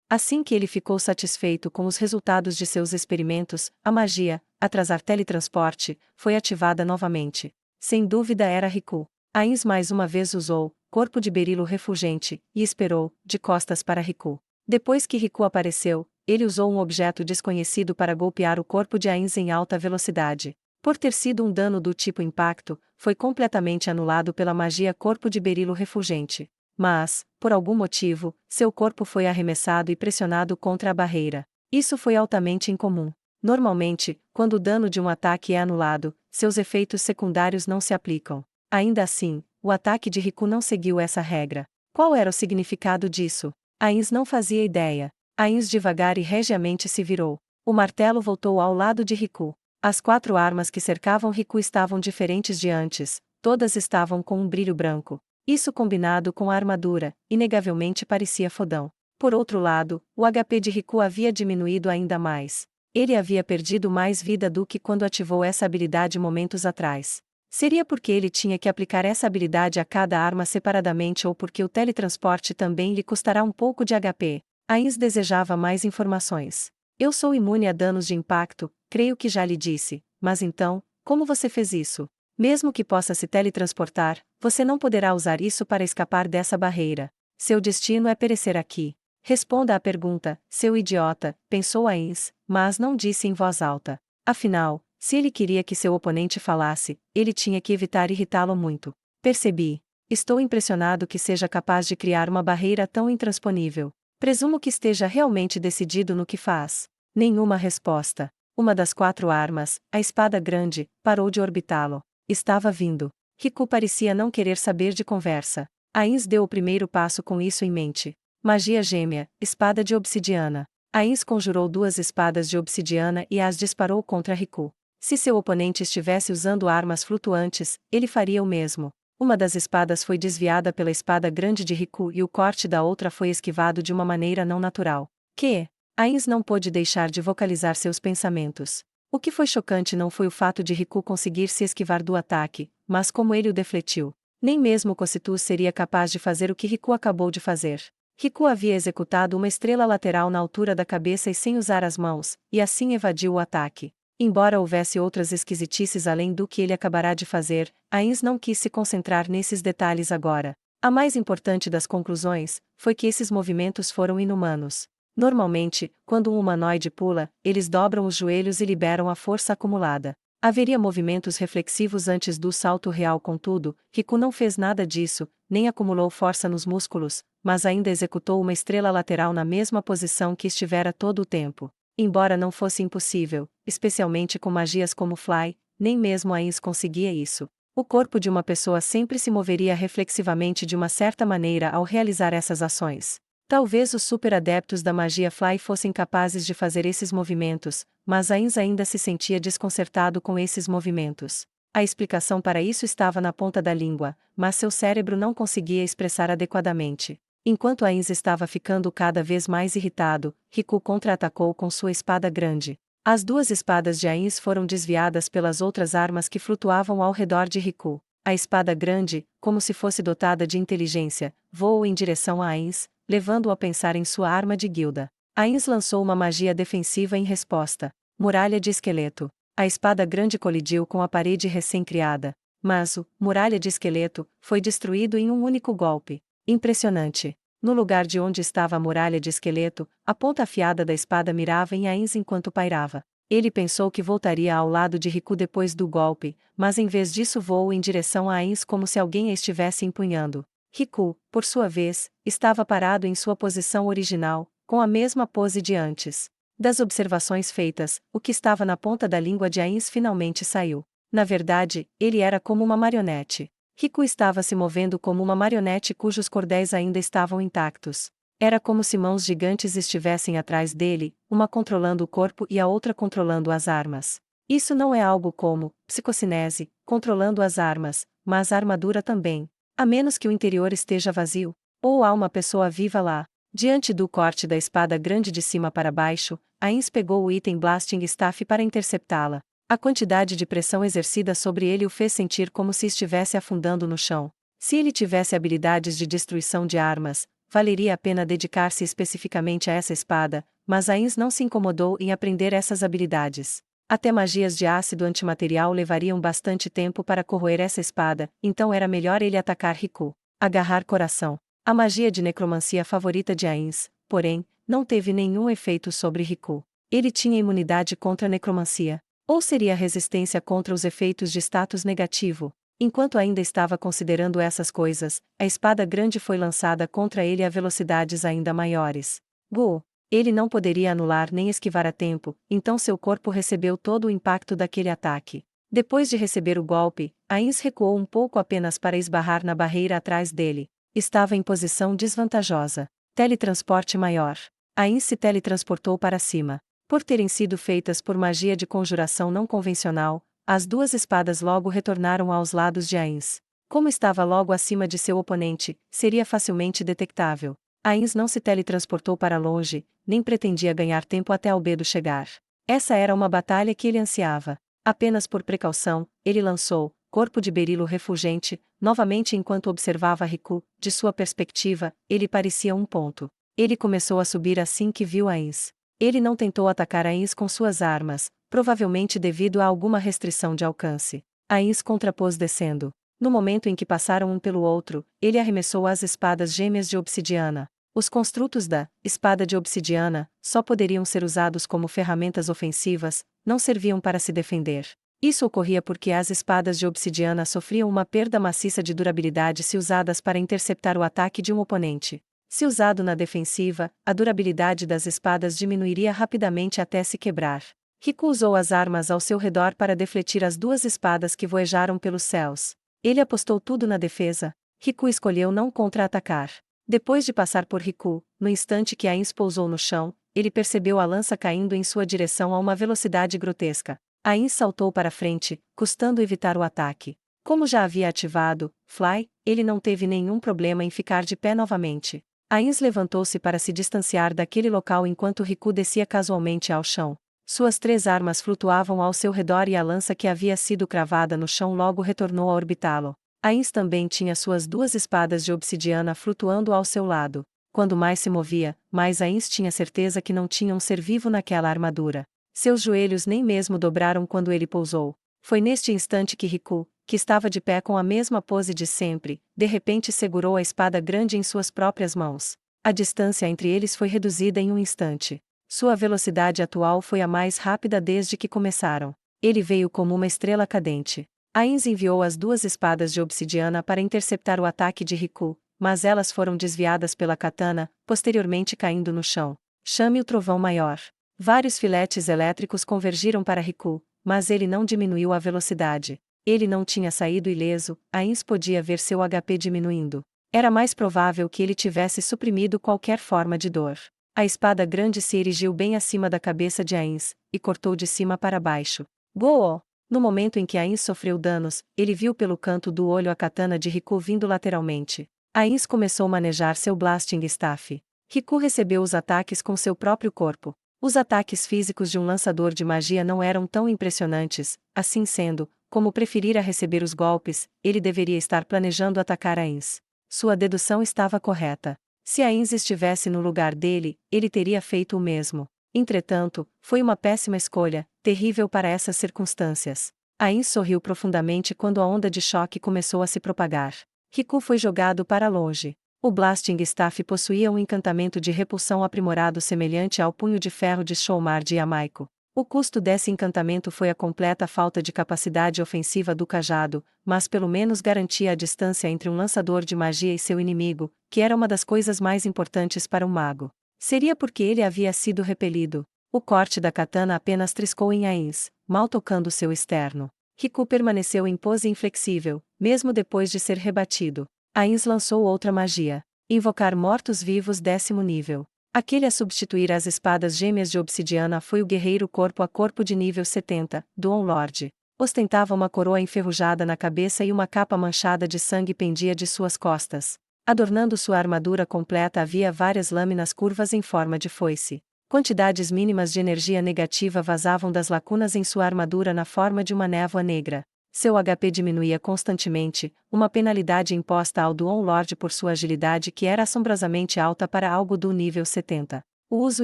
Assim que ele ficou satisfeito com os resultados de seus experimentos, a magia, atrasar teletransporte, foi ativada novamente. Sem dúvida era Riku. Ainz mais uma vez usou, corpo de berilo refulgente, e esperou, de costas para Riku. Depois que Riku apareceu, ele usou um objeto desconhecido para golpear o corpo de Ainz em alta velocidade. Por ter sido um dano do tipo impacto, foi completamente anulado pela magia corpo de berilo refulgente. Mas, por algum motivo, seu corpo foi arremessado e pressionado contra a barreira. Isso foi altamente incomum. Normalmente, quando o dano de um ataque é anulado, seus efeitos secundários não se aplicam. Ainda assim, o ataque de Riku não seguiu essa regra. Qual era o significado disso? Ainz não fazia ideia. Ainz devagar e regiamente se virou. O martelo voltou ao lado de Riku. As 4 armas que cercavam Riku estavam diferentes de antes, todas estavam com um brilho branco. Isso combinado com a armadura, inegavelmente parecia fodão. Por outro lado, o HP de Riku havia diminuído ainda mais. Ele havia perdido mais vida do que quando ativou essa habilidade momentos atrás. Seria porque ele tinha que aplicar essa habilidade a cada arma separadamente ou porque o teletransporte também lhe custará um pouco de HP? Ainz desejava mais informações. Eu sou imune a danos de impacto, creio que já lhe disse, mas então, como você fez isso? Mesmo que possa se teletransportar, você não poderá usar isso para escapar dessa barreira. Seu destino é perecer aqui. Responda à pergunta, seu idiota, pensou Ainz, mas não disse em voz alta. Afinal, se ele queria que seu oponente falasse, ele tinha que evitar irritá-lo muito. Percebi. Estou impressionado que seja capaz de criar uma barreira tão intransponível. Presumo que esteja realmente decidido no que faz. Nenhuma resposta. Uma das 4 armas, a espada grande, parou de orbitá-lo. Estava vindo. Riku parecia não querer saber de conversa. Ainz deu o primeiro passo com isso em mente. Magia gêmea, espada de obsidiana. Ainz conjurou 2 espadas de obsidiana e as disparou contra Riku. Se seu oponente estivesse usando armas flutuantes, ele faria o mesmo. Uma das espadas foi desviada pela espada grande de Riku e o corte da outra foi esquivado de uma maneira não natural. Que? Ainz não pôde deixar de vocalizar seus pensamentos. O que foi chocante não foi o fato de Riku conseguir se esquivar do ataque, mas como ele o defletiu. Nem mesmo Cocitus seria capaz de fazer o que Riku acabou de fazer. Riku havia executado uma estrela lateral na altura da cabeça e sem usar as mãos, e assim evadiu o ataque. Embora houvesse outras esquisitices além do que ele acabará de fazer, Ainz não quis se concentrar nesses detalhes agora. A mais importante das conclusões foi que esses movimentos foram inumanos. Normalmente, quando um humanoide pula, eles dobram os joelhos e liberam a força acumulada. Haveria movimentos reflexivos antes do salto real, contudo, Riku não fez nada disso, nem acumulou força nos músculos, mas ainda executou uma estrela lateral na mesma posição que estivera todo o tempo. Embora não fosse impossível, especialmente com magias como Fly, nem mesmo Ainz conseguia isso. O corpo de uma pessoa sempre se moveria reflexivamente de uma certa maneira ao realizar essas ações. Talvez os super adeptos da magia Fly fossem capazes de fazer esses movimentos, mas Ainz ainda se sentia desconcertado com esses movimentos. A explicação para isso estava na ponta da língua, mas seu cérebro não conseguia expressar adequadamente. Enquanto Ainz estava ficando cada vez mais irritado, Riku contra-atacou com sua espada grande. As 2 espadas de Ainz foram desviadas pelas outras armas que flutuavam ao redor de Riku. A espada grande, como se fosse dotada de inteligência, voou em direção a Ainz, levando-o a pensar em sua arma de guilda. Ainz lançou uma magia defensiva em resposta. Muralha de esqueleto. A espada grande colidiu com a parede recém-criada. Mas o muralha de esqueleto foi destruído em um único golpe. Impressionante. No lugar de onde estava a muralha de esqueleto, a ponta afiada da espada mirava em Ainz enquanto pairava. Ele pensou que voltaria ao lado de Riku depois do golpe, mas em vez disso voou em direção a Ainz como se alguém a estivesse empunhando. Riku, por sua vez, estava parado em sua posição original, com a mesma pose de antes. Das observações feitas, o que estava na ponta da língua de Ainz finalmente saiu. Na verdade, ele era como uma marionete. Riku estava se movendo como uma marionete cujos cordéis ainda estavam intactos. Era como se mãos gigantes estivessem atrás dele, uma controlando o corpo e a outra controlando as armas. Isso não é algo como psicocinese, controlando as armas, mas a armadura também. A menos que o interior esteja vazio, ou há uma pessoa viva lá. Diante do corte da espada grande de cima para baixo, Ainz pegou o item Blasting Staff para interceptá-la. A quantidade de pressão exercida sobre ele o fez sentir como se estivesse afundando no chão. Se ele tivesse habilidades de destruição de armas, valeria a pena dedicar-se especificamente a essa espada, mas Ainz não se incomodou em aprender essas habilidades. Até magias de ácido antimaterial levariam bastante tempo para corroer essa espada, então era melhor ele atacar Riku. Agarrar coração. A magia de necromancia favorita de Ainz, porém, não teve nenhum efeito sobre Riku. Ele tinha imunidade contra a necromancia. Ou seria resistência contra os efeitos de status negativo? Enquanto ainda estava considerando essas coisas, a espada grande foi lançada contra ele a velocidades ainda maiores. Gu! Ele não poderia anular nem esquivar a tempo, então seu corpo recebeu todo o impacto daquele ataque. Depois de receber o golpe, Ainz recuou um pouco apenas para esbarrar na barreira atrás dele. Estava em posição desvantajosa. Teletransporte maior. Ainz se teletransportou para cima. Por terem sido feitas por magia de conjuração não convencional, as 2 espadas logo retornaram aos lados de Ainz. Como estava logo acima de seu oponente, seria facilmente detectável. Ainz não se teletransportou para longe, nem pretendia ganhar tempo até Albedo chegar. Essa era uma batalha que ele ansiava. Apenas por precaução, ele lançou corpo de berilo refulgente, novamente enquanto observava Riku. De sua perspectiva, ele parecia um ponto. Ele começou a subir assim que viu Ainz. Ele não tentou atacar Ainz com suas armas, provavelmente devido a alguma restrição de alcance. Ainz contrapôs descendo. No momento em que passaram um pelo outro, ele arremessou as espadas gêmeas de obsidiana. Os construtos da espada de obsidiana só poderiam ser usados como ferramentas ofensivas, não serviam para se defender. Isso ocorria porque as espadas de obsidiana sofriam uma perda maciça de durabilidade se usadas para interceptar o ataque de um oponente. Se usado na defensiva, a durabilidade das espadas diminuiria rapidamente até se quebrar. Riku usou as armas ao seu redor para defletir as duas espadas que voejaram pelos céus. Ele apostou tudo na defesa. Riku escolheu não contra-atacar. Depois de passar por Riku, no instante que Ainz pousou no chão, ele percebeu a lança caindo em sua direção a uma velocidade grotesca. Ainz saltou para frente, custando evitar o ataque. Como já havia ativado Fly, ele não teve nenhum problema em ficar de pé novamente. Ainz levantou-se para se distanciar daquele local enquanto Riku descia casualmente ao chão. Suas 3 armas flutuavam ao seu redor e a lança que havia sido cravada no chão logo retornou a orbitá-lo. Ainz também tinha suas 2 espadas de obsidiana flutuando ao seu lado. Quando mais se movia, mais Ainz tinha certeza que não tinha um ser vivo naquela armadura. Seus joelhos nem mesmo dobraram quando ele pousou. Foi neste instante que Riku, que estava de pé com a mesma pose de sempre, de repente segurou a espada grande em suas próprias mãos. A distância entre eles foi reduzida em um instante. Sua velocidade atual foi a mais rápida desde que começaram. Ele veio como uma estrela cadente. Ainz enviou as 2 espadas de obsidiana para interceptar o ataque de Riku, mas elas foram desviadas pela katana, posteriormente caindo no chão. Chame o trovão maior. Vários filetes elétricos convergiram para Riku, mas ele não diminuiu a velocidade. Ele não tinha saído ileso, Ainz podia ver seu HP diminuindo. Era mais provável que ele tivesse suprimido qualquer forma de dor. A espada grande se erigiu bem acima da cabeça de Ainz, e cortou de cima para baixo. Goô! No momento em que Ainz sofreu danos, ele viu pelo canto do olho a katana de Riku vindo lateralmente. Ainz começou a manejar seu Blasting Staff. Riku recebeu os ataques com seu próprio corpo. Os ataques físicos de um lançador de magia não eram tão impressionantes, assim sendo, como preferir a receber os golpes, ele deveria estar planejando atacar Ainz. Sua dedução estava correta. Se Ainz estivesse no lugar dele, ele teria feito o mesmo. Entretanto, foi uma péssima escolha, terrível para essas circunstâncias. Ainz sorriu profundamente quando a onda de choque começou a se propagar. Riku foi jogado para longe. O Blasting Staff possuía um encantamento de repulsão aprimorado semelhante ao punho de ferro de Shoumar de Yamaiko. O custo desse encantamento foi a completa falta de capacidade ofensiva do cajado, mas pelo menos garantia a distância entre um lançador de magia e seu inimigo, que era uma das coisas mais importantes para um mago. Seria porque ele havia sido repelido. O corte da katana apenas triscou em Ainz, mal tocando seu externo. Riku permaneceu em pose inflexível, mesmo depois de ser rebatido. Ainz lançou outra magia. Invocar mortos-vivos 10º nível. Aquele a substituir as espadas gêmeas de obsidiana foi o guerreiro corpo a corpo de nível 70, Dawn Lord. Ostentava uma coroa enferrujada na cabeça e uma capa manchada de sangue pendia de suas costas. Adornando sua armadura completa havia várias lâminas curvas em forma de foice. Quantidades mínimas de energia negativa vazavam das lacunas em sua armadura na forma de uma névoa negra. Seu HP diminuía constantemente, uma penalidade imposta ao Dawn Lord por sua agilidade que era assombrosamente alta para algo do nível 70. O uso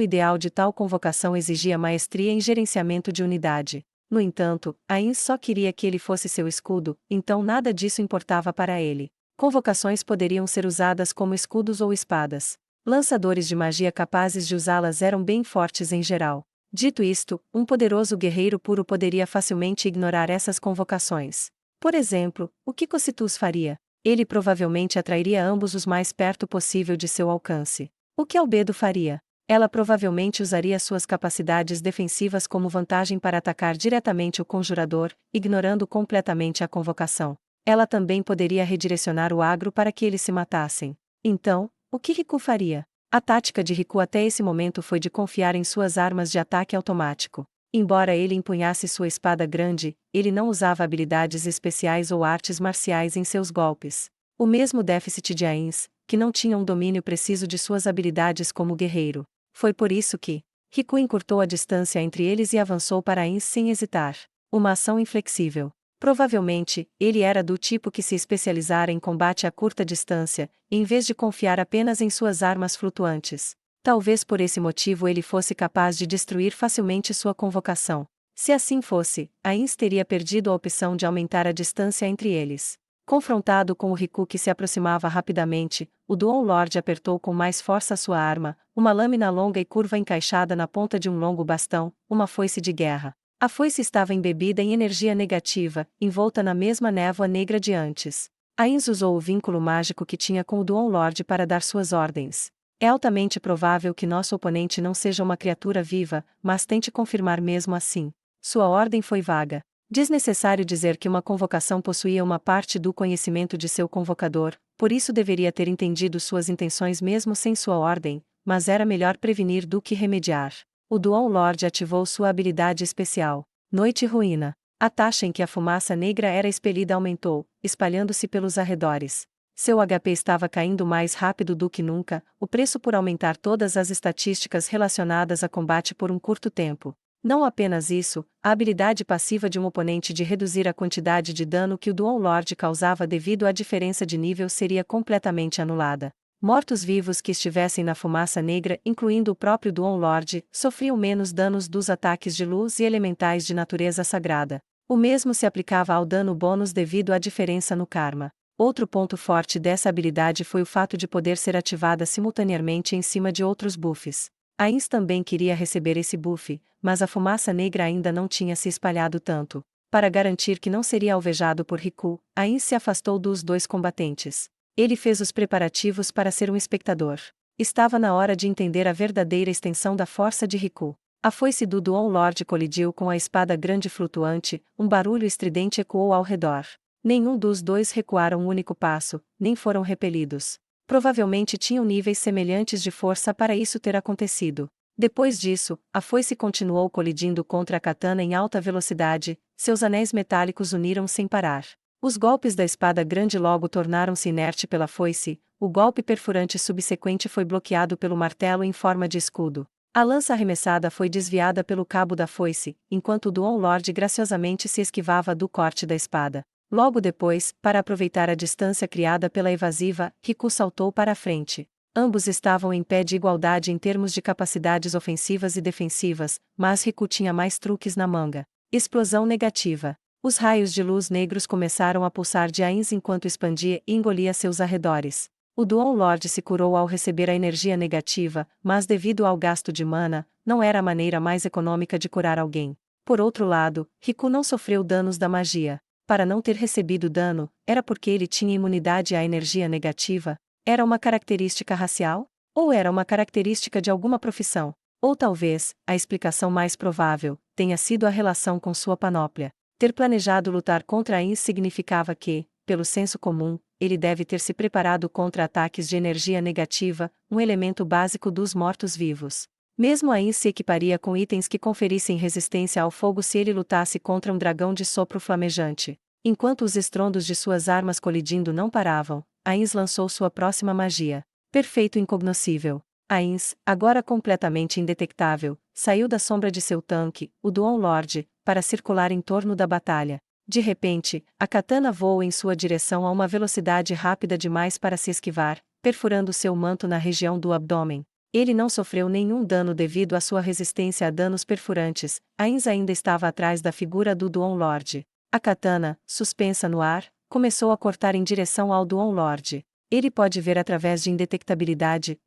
ideal de tal convocação exigia maestria em gerenciamento de unidade. No entanto, Ainz só queria que ele fosse seu escudo, então nada disso importava para ele. Convocações poderiam ser usadas como escudos ou espadas. Lançadores de magia capazes de usá-las eram bem fortes em geral. Dito isto, um poderoso guerreiro puro poderia facilmente ignorar essas convocações. Por exemplo, o que Cocytus faria? Ele provavelmente atrairia ambos os mais perto possível de seu alcance. O que Albedo faria? Ela provavelmente usaria suas capacidades defensivas como vantagem para atacar diretamente o conjurador, ignorando completamente a convocação. Ela também poderia redirecionar o agro para que eles se matassem. Então, o que Riku faria? A tática de Riku até esse momento foi de confiar em suas armas de ataque automático. Embora ele empunhasse sua espada grande, ele não usava habilidades especiais ou artes marciais em seus golpes. O mesmo déficit de Ainz, que não tinha um domínio preciso de suas habilidades como guerreiro. Foi por isso que Riku encurtou a distância entre eles e avançou para Ainz sem hesitar. Uma ação inflexível. Provavelmente, ele era do tipo que se especializara em combate a curta distância, em vez de confiar apenas em suas armas flutuantes. Talvez por esse motivo ele fosse capaz de destruir facilmente sua convocação. Se assim fosse, Ainz teria perdido a opção de aumentar a distância entre eles. Confrontado com o Riku que se aproximava rapidamente, o Duon Lord apertou com mais força sua arma, uma lâmina longa e curva encaixada na ponta de um longo bastão, uma foice de guerra. A foice estava embebida em energia negativa, envolta na mesma névoa negra de antes. Ainz usou o vínculo mágico que tinha com o Duon Lord para dar suas ordens. É altamente provável que nosso oponente não seja uma criatura viva, mas tente confirmar mesmo assim. Sua ordem foi vaga. Desnecessário dizer que uma convocação possuía uma parte do conhecimento de seu convocador, por isso deveria ter entendido suas intenções mesmo sem sua ordem, mas era melhor prevenir do que remediar. O Duon Lord ativou sua habilidade especial, Noite Ruína. A taxa em que a fumaça negra era expelida aumentou, espalhando-se pelos arredores. Seu HP estava caindo mais rápido do que nunca, o preço por aumentar todas as estatísticas relacionadas a combate por um curto tempo. Não apenas isso, a habilidade passiva de um oponente de reduzir a quantidade de dano que o Duon Lord causava devido à diferença de nível seria completamente anulada. Mortos-vivos que estivessem na fumaça negra, incluindo o próprio Duon Lord, sofriam menos danos dos ataques de luz e elementais de natureza sagrada. O mesmo se aplicava ao dano bônus devido à diferença no karma. Outro ponto forte dessa habilidade foi o fato de poder ser ativada simultaneamente em cima de outros buffs. Ainz também queria receber esse buff, mas a fumaça negra ainda não tinha se espalhado tanto. Para garantir que não seria alvejado por Riku, Ainz se afastou dos dois combatentes. Ele fez os preparativos para ser um espectador. Estava na hora de entender a verdadeira extensão da força de Riku. A foice do Duon Lord colidiu com a espada grande flutuante, um barulho estridente ecoou ao redor. Nenhum dos dois recuaram um único passo, nem foram repelidos. Provavelmente tinham níveis semelhantes de força para isso ter acontecido. Depois disso, a foice continuou colidindo contra a katana em alta velocidade, seus anéis metálicos uniram sem parar. Os golpes da espada grande logo tornaram-se inerte pela foice, o golpe perfurante subsequente foi bloqueado pelo martelo em forma de escudo. A lança arremessada foi desviada pelo cabo da foice, enquanto o Duon Lord graciosamente se esquivava do corte da espada. Logo depois, para aproveitar a distância criada pela evasiva, Riku saltou para a frente. Ambos estavam em pé de igualdade em termos de capacidades ofensivas e defensivas, mas Riku tinha mais truques na manga. Explosão negativa. Os raios de luz negros começaram a pulsar de Ainz enquanto expandia e engolia seus arredores. O Duon Lord se curou ao receber a energia negativa, mas devido ao gasto de mana, não era a maneira mais econômica de curar alguém. Por outro lado, Riku não sofreu danos da magia. Para não ter recebido dano, era porque ele tinha imunidade à energia negativa? Era uma característica racial? Ou era uma característica de alguma profissão? Ou talvez, a explicação mais provável, tenha sido a relação com sua panóplia. Ter planejado lutar contra Ainz significava que, pelo senso comum, ele deve ter se preparado contra ataques de energia negativa, um elemento básico dos mortos-vivos. Mesmo Ainz se equiparia com itens que conferissem resistência ao fogo se ele lutasse contra um dragão de sopro flamejante. Enquanto os estrondos de suas armas colidindo não paravam, Ainz lançou sua próxima magia. Perfeito incognoscível. Ainz, agora completamente indetectável, saiu da sombra de seu tanque, o Duon Lord, para circular em torno da batalha. De repente, a katana voou em sua direção a uma velocidade rápida demais para se esquivar, perfurando seu manto na região do abdômen. Ele não sofreu nenhum dano devido à sua resistência a danos perfurantes. Ainz ainda estava atrás da figura do Duon Lord. A katana, suspensa no ar, começou a cortar em direção ao Duon Lord. Ele pode ver através de indetectabilidade.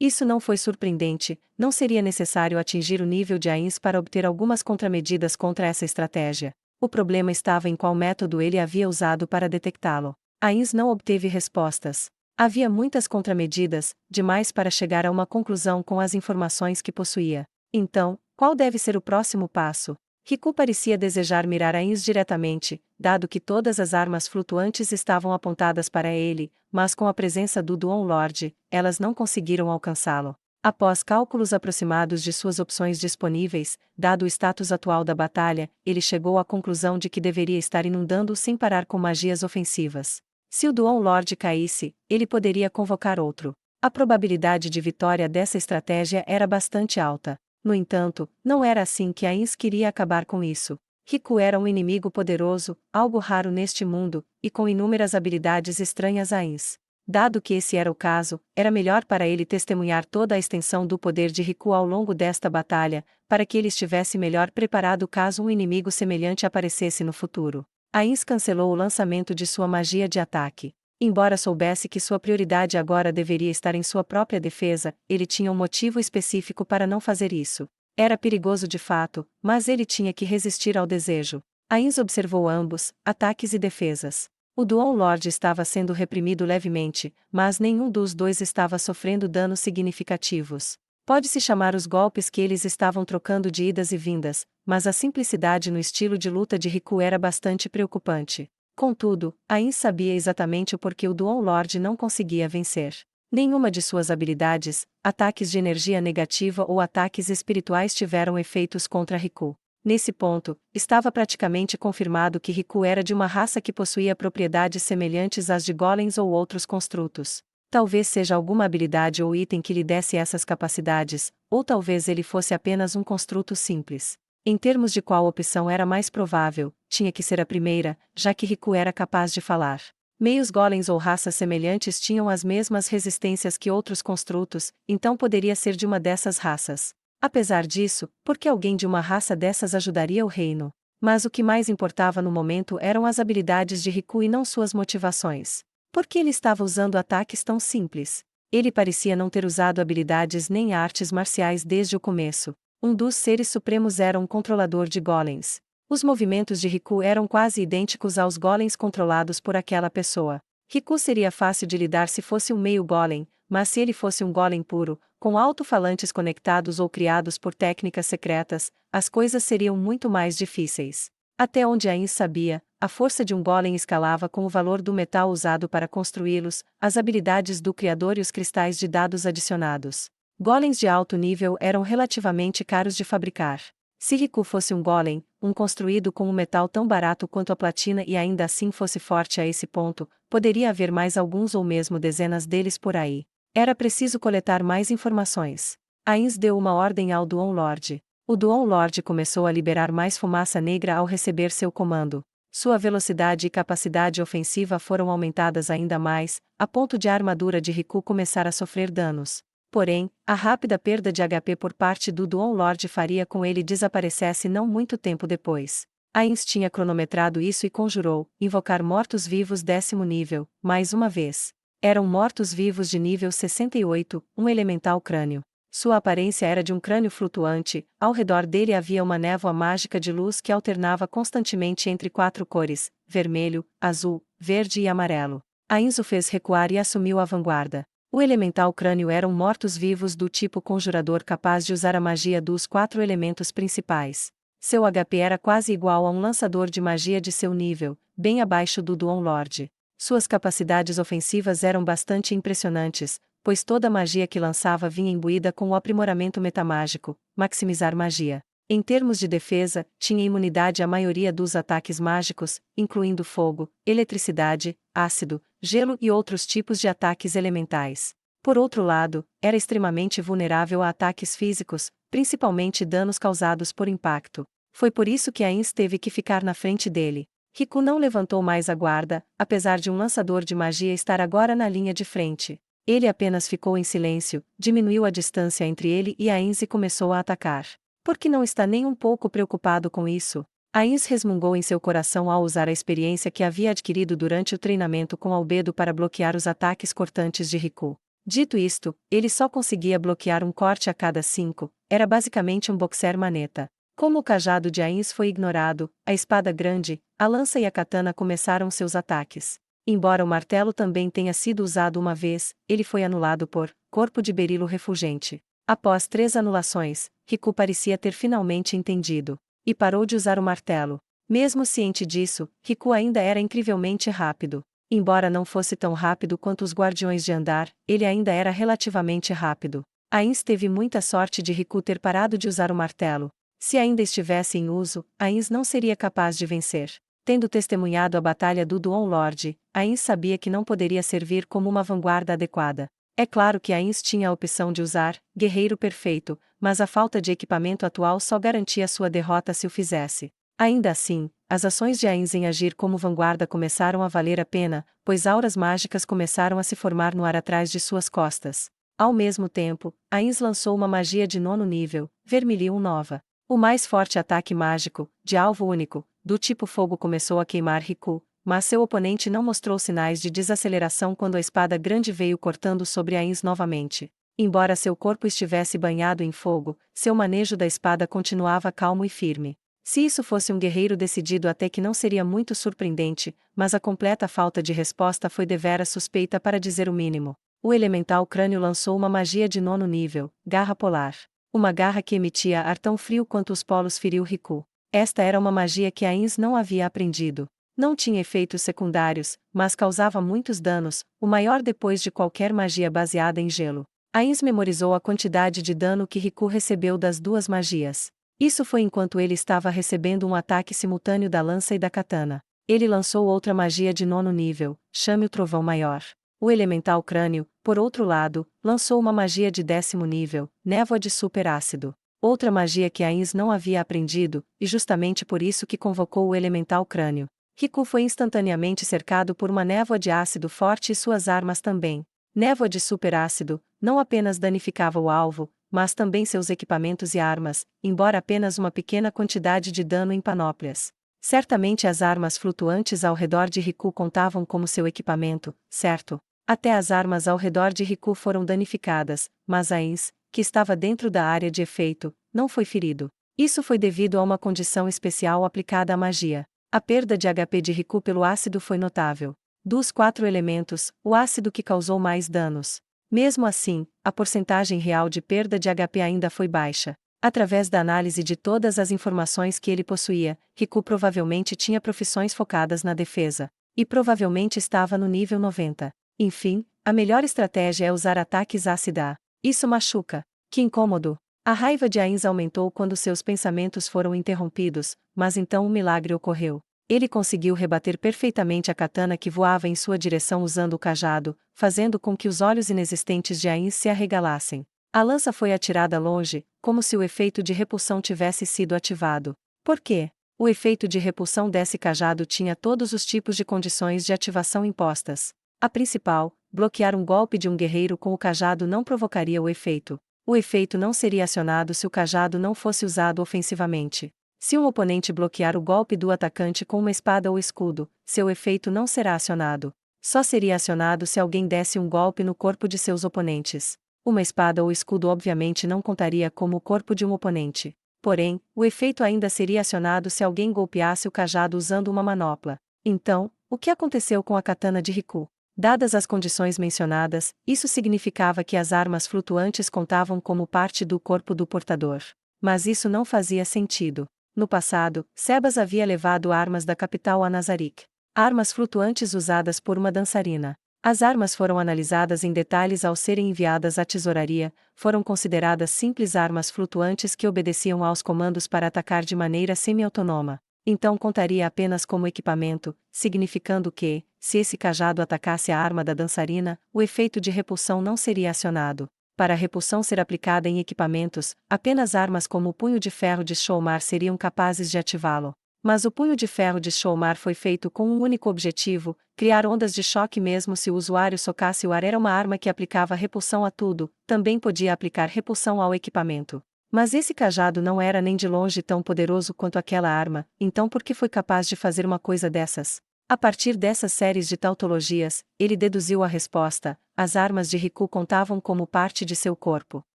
Isso não foi surpreendente, não seria necessário atingir o nível de Ainz para obter algumas contramedidas contra essa estratégia. O problema estava em qual método ele havia usado para detectá-lo. Ainz não obteve respostas. Havia muitas contramedidas, demais para chegar a uma conclusão com as informações que possuía. Então, qual deve ser o próximo passo? Riku parecia desejar mirar Ainz diretamente, dado que todas as armas flutuantes estavam apontadas para ele, mas com a presença do Duon Lord, elas não conseguiram alcançá-lo. Após cálculos aproximados de suas opções disponíveis, dado o status atual da batalha, ele chegou à conclusão de que deveria estar inundando sem parar com magias ofensivas. Se o Duon Lord caísse, ele poderia convocar outro. A probabilidade de vitória dessa estratégia era bastante alta. No entanto, não era assim que Ainz queria acabar com isso. Riku era um inimigo poderoso, algo raro neste mundo, e com inúmeras habilidades estranhas a Ainz. Dado que esse era o caso, era melhor para ele testemunhar toda a extensão do poder de Riku ao longo desta batalha, para que ele estivesse melhor preparado caso um inimigo semelhante aparecesse no futuro. Ainz cancelou o lançamento de sua magia de ataque. Embora soubesse que sua prioridade agora deveria estar em sua própria defesa, ele tinha um motivo específico para não fazer isso. Era perigoso de fato, mas ele tinha que resistir ao desejo. Ainz observou ambos, ataques e defesas. O Duon Lord estava sendo reprimido levemente, mas nenhum dos dois estava sofrendo danos significativos. Pode-se chamar os golpes que eles estavam trocando de idas e vindas, mas a simplicidade no estilo de luta de Riku era bastante preocupante. Contudo, Ainz sabia exatamente o porquê o Duon Lord não conseguia vencer. Nenhuma de suas habilidades, ataques de energia negativa ou ataques espirituais tiveram efeitos contra Riku. Nesse ponto, estava praticamente confirmado que Riku era de uma raça que possuía propriedades semelhantes às de golems ou outros construtos. Talvez seja alguma habilidade ou item que lhe desse essas capacidades, ou talvez ele fosse apenas um construto simples. Em termos de qual opção era mais provável, tinha que ser a primeira, já que Riku era capaz de falar. Meios golems ou raças semelhantes tinham as mesmas resistências que outros construtos, então poderia ser de uma dessas raças. Apesar disso, por que alguém de uma raça dessas ajudaria o reino? Mas o que mais importava no momento eram as habilidades de Riku e não suas motivações. Por que ele estava usando ataques tão simples? Ele parecia não ter usado habilidades nem artes marciais desde o começo. Um dos seres supremos era um controlador de golems. Os movimentos de Riku eram quase idênticos aos golems controlados por aquela pessoa. Riku seria fácil de lidar se fosse um meio golem, mas se ele fosse um golem puro, com alto-falantes conectados ou criados por técnicas secretas, as coisas seriam muito mais difíceis. Até onde Ainz sabia, a força de um golem escalava com o valor do metal usado para construí-los, as habilidades do criador e os cristais de dados adicionados. Golems de alto nível eram relativamente caros de fabricar. Se Riku fosse um golem, um construído com um metal tão barato quanto a platina e ainda assim fosse forte a esse ponto, poderia haver mais alguns ou mesmo dezenas deles por aí. Era preciso coletar mais informações. Ainz deu uma ordem ao Duon Lord. O Duon Lord começou a liberar mais fumaça negra ao receber seu comando. Sua velocidade e capacidade ofensiva foram aumentadas ainda mais, a ponto de a armadura de Riku começar a sofrer danos. Porém, a rápida perda de HP por parte do Duon Lord faria com ele desaparecesse não muito tempo depois. Ainz tinha cronometrado isso e conjurou, invocar mortos-vivos 10º nível, mais uma vez. Eram mortos-vivos de nível 68, um elemental crânio. Sua aparência era de um crânio flutuante, ao redor dele havia uma névoa mágica de luz que alternava constantemente entre 4 cores, vermelho, azul, verde e amarelo. Ainz o fez recuar e assumiu a vanguarda. O elemental crânio eram mortos-vivos do tipo conjurador capaz de usar a magia dos 4 elementos principais. Seu HP era quase igual a um lançador de magia de seu nível, bem abaixo do Duon Lord. Suas capacidades ofensivas eram bastante impressionantes, pois toda a magia que lançava vinha imbuída com o aprimoramento metamágico, maximizar magia. Em termos de defesa, tinha imunidade à maioria dos ataques mágicos, incluindo fogo, eletricidade, ácido, gelo e outros tipos de ataques elementais. Por outro lado, era extremamente vulnerável a ataques físicos, principalmente danos causados por impacto. Foi por isso que Ainz teve que ficar na frente dele. Riku não levantou mais a guarda, apesar de um lançador de magia estar agora na linha de frente. Ele apenas ficou em silêncio, diminuiu a distância entre ele e Ainz e começou a atacar. Por que não está nem um pouco preocupado com isso? Ainz resmungou em seu coração ao usar a experiência que havia adquirido durante o treinamento com Albedo para bloquear os ataques cortantes de Riku. Dito isto, ele só conseguia bloquear um corte a cada 5, era basicamente um boxer maneta. Como o cajado de Ainz foi ignorado, a espada grande, a lança e a katana começaram seus ataques. Embora o martelo também tenha sido usado uma vez, ele foi anulado por corpo de berilo refulgente. Após 3 anulações, Riku parecia ter finalmente entendido. E parou de usar o martelo. Mesmo ciente disso, Riku ainda era incrivelmente rápido. Embora não fosse tão rápido quanto os guardiões de andar, ele ainda era relativamente rápido. Ainz teve muita sorte de Riku ter parado de usar o martelo. Se ainda estivesse em uso, Ainz não seria capaz de vencer. Tendo testemunhado a batalha do Duon Lord, Ainz sabia que não poderia servir como uma vanguarda adequada. É claro que Ainz tinha a opção de usar Guerreiro Perfeito, mas a falta de equipamento atual só garantia sua derrota se o fizesse. Ainda assim, as ações de Ainz em agir como vanguarda começaram a valer a pena, pois auras mágicas começaram a se formar no ar atrás de suas costas. Ao mesmo tempo, Ainz lançou uma magia de 9º nível, Vermilion Nova. O mais forte ataque mágico, de alvo único, do tipo fogo começou a queimar Riku, mas seu oponente não mostrou sinais de desaceleração quando a espada grande veio cortando sobre Ainz novamente. Embora seu corpo estivesse banhado em fogo, seu manejo da espada continuava calmo e firme. Se isso fosse um guerreiro decidido, até que não seria muito surpreendente, mas a completa falta de resposta foi deveras suspeita para dizer o mínimo. O elemental crânio lançou uma magia de 9º nível, Garra Polar. Uma garra que emitia ar tão frio quanto os polos feriu Riku. Esta era uma magia que Ainz não havia aprendido. Não tinha efeitos secundários, mas causava muitos danos, o maior depois de qualquer magia baseada em gelo. Ainz memorizou a quantidade de dano que Riku recebeu das duas magias. Isso foi enquanto ele estava recebendo um ataque simultâneo da lança e da katana. Ele lançou outra magia de 9º nível, Chame o Trovão Maior. O elemental crânio, por outro lado, lançou uma magia de 10º nível, Névoa de Super Ácido. Outra magia que Ainz não havia aprendido, e justamente por isso que convocou o elemental crânio. Riku foi instantaneamente cercado por uma névoa de ácido forte e suas armas também. Névoa de super ácido não apenas danificava o alvo, mas também seus equipamentos e armas, embora apenas uma pequena quantidade de dano em panóplias. Certamente as armas flutuantes ao redor de Riku contavam como seu equipamento, certo? Até as armas ao redor de Riku foram danificadas, mas Ainz, que estava dentro da área de efeito, não foi ferido. Isso foi devido a uma condição especial aplicada à magia. A perda de HP de Riku pelo ácido foi notável. Dos 4 elementos, o ácido que causou mais danos. Mesmo assim, a porcentagem real de perda de HP ainda foi baixa. Através da análise de todas as informações que ele possuía, Riku provavelmente tinha profissões focadas na defesa. E provavelmente estava no nível 90. Enfim, a melhor estratégia é usar ataques ácida. Isso machuca. Que incômodo. A raiva de Ainz aumentou quando seus pensamentos foram interrompidos, mas então um milagre ocorreu. Ele conseguiu rebater perfeitamente a katana que voava em sua direção usando o cajado, fazendo com que os olhos inexistentes de Ainz se arregalassem. A lança foi atirada longe, como se o efeito de repulsão tivesse sido ativado. Por quê? O efeito de repulsão desse cajado tinha todos os tipos de condições de ativação impostas. A principal, bloquear um golpe de um guerreiro com o cajado não provocaria o efeito. O efeito não seria acionado se o cajado não fosse usado ofensivamente. Se um oponente bloquear o golpe do atacante com uma espada ou escudo, seu efeito não será acionado. Só seria acionado se alguém desse um golpe no corpo de seus oponentes. Uma espada ou escudo obviamente não contaria como o corpo de um oponente. Porém, o efeito ainda seria acionado se alguém golpeasse o cajado usando uma manopla. Então, o que aconteceu com a katana de Riku? Dadas as condições mencionadas, isso significava que as armas flutuantes contavam como parte do corpo do portador. Mas isso não fazia sentido. No passado, Sebas havia levado armas da capital a Nazarick. Armas flutuantes usadas por uma dançarina. As armas foram analisadas em detalhes ao serem enviadas à tesouraria, foram consideradas simples armas flutuantes que obedeciam aos comandos para atacar de maneira semi-autônoma. Então contaria apenas como equipamento, significando que, se esse cajado atacasse a arma da dançarina, o efeito de repulsão não seria acionado. Para a repulsão ser aplicada em equipamentos, apenas armas como o punho de ferro de Shomar seriam capazes de ativá-lo. Mas o punho de ferro de Shomar foi feito com um único objetivo: criar ondas de choque mesmo se o usuário socasse o ar. Era uma arma que aplicava repulsão a tudo, também podia aplicar repulsão ao equipamento. Mas esse cajado não era nem de longe tão poderoso quanto aquela arma, então por que foi capaz de fazer uma coisa dessas? A partir dessas séries de tautologias, ele deduziu a resposta: as armas de Riku contavam como parte de seu corpo.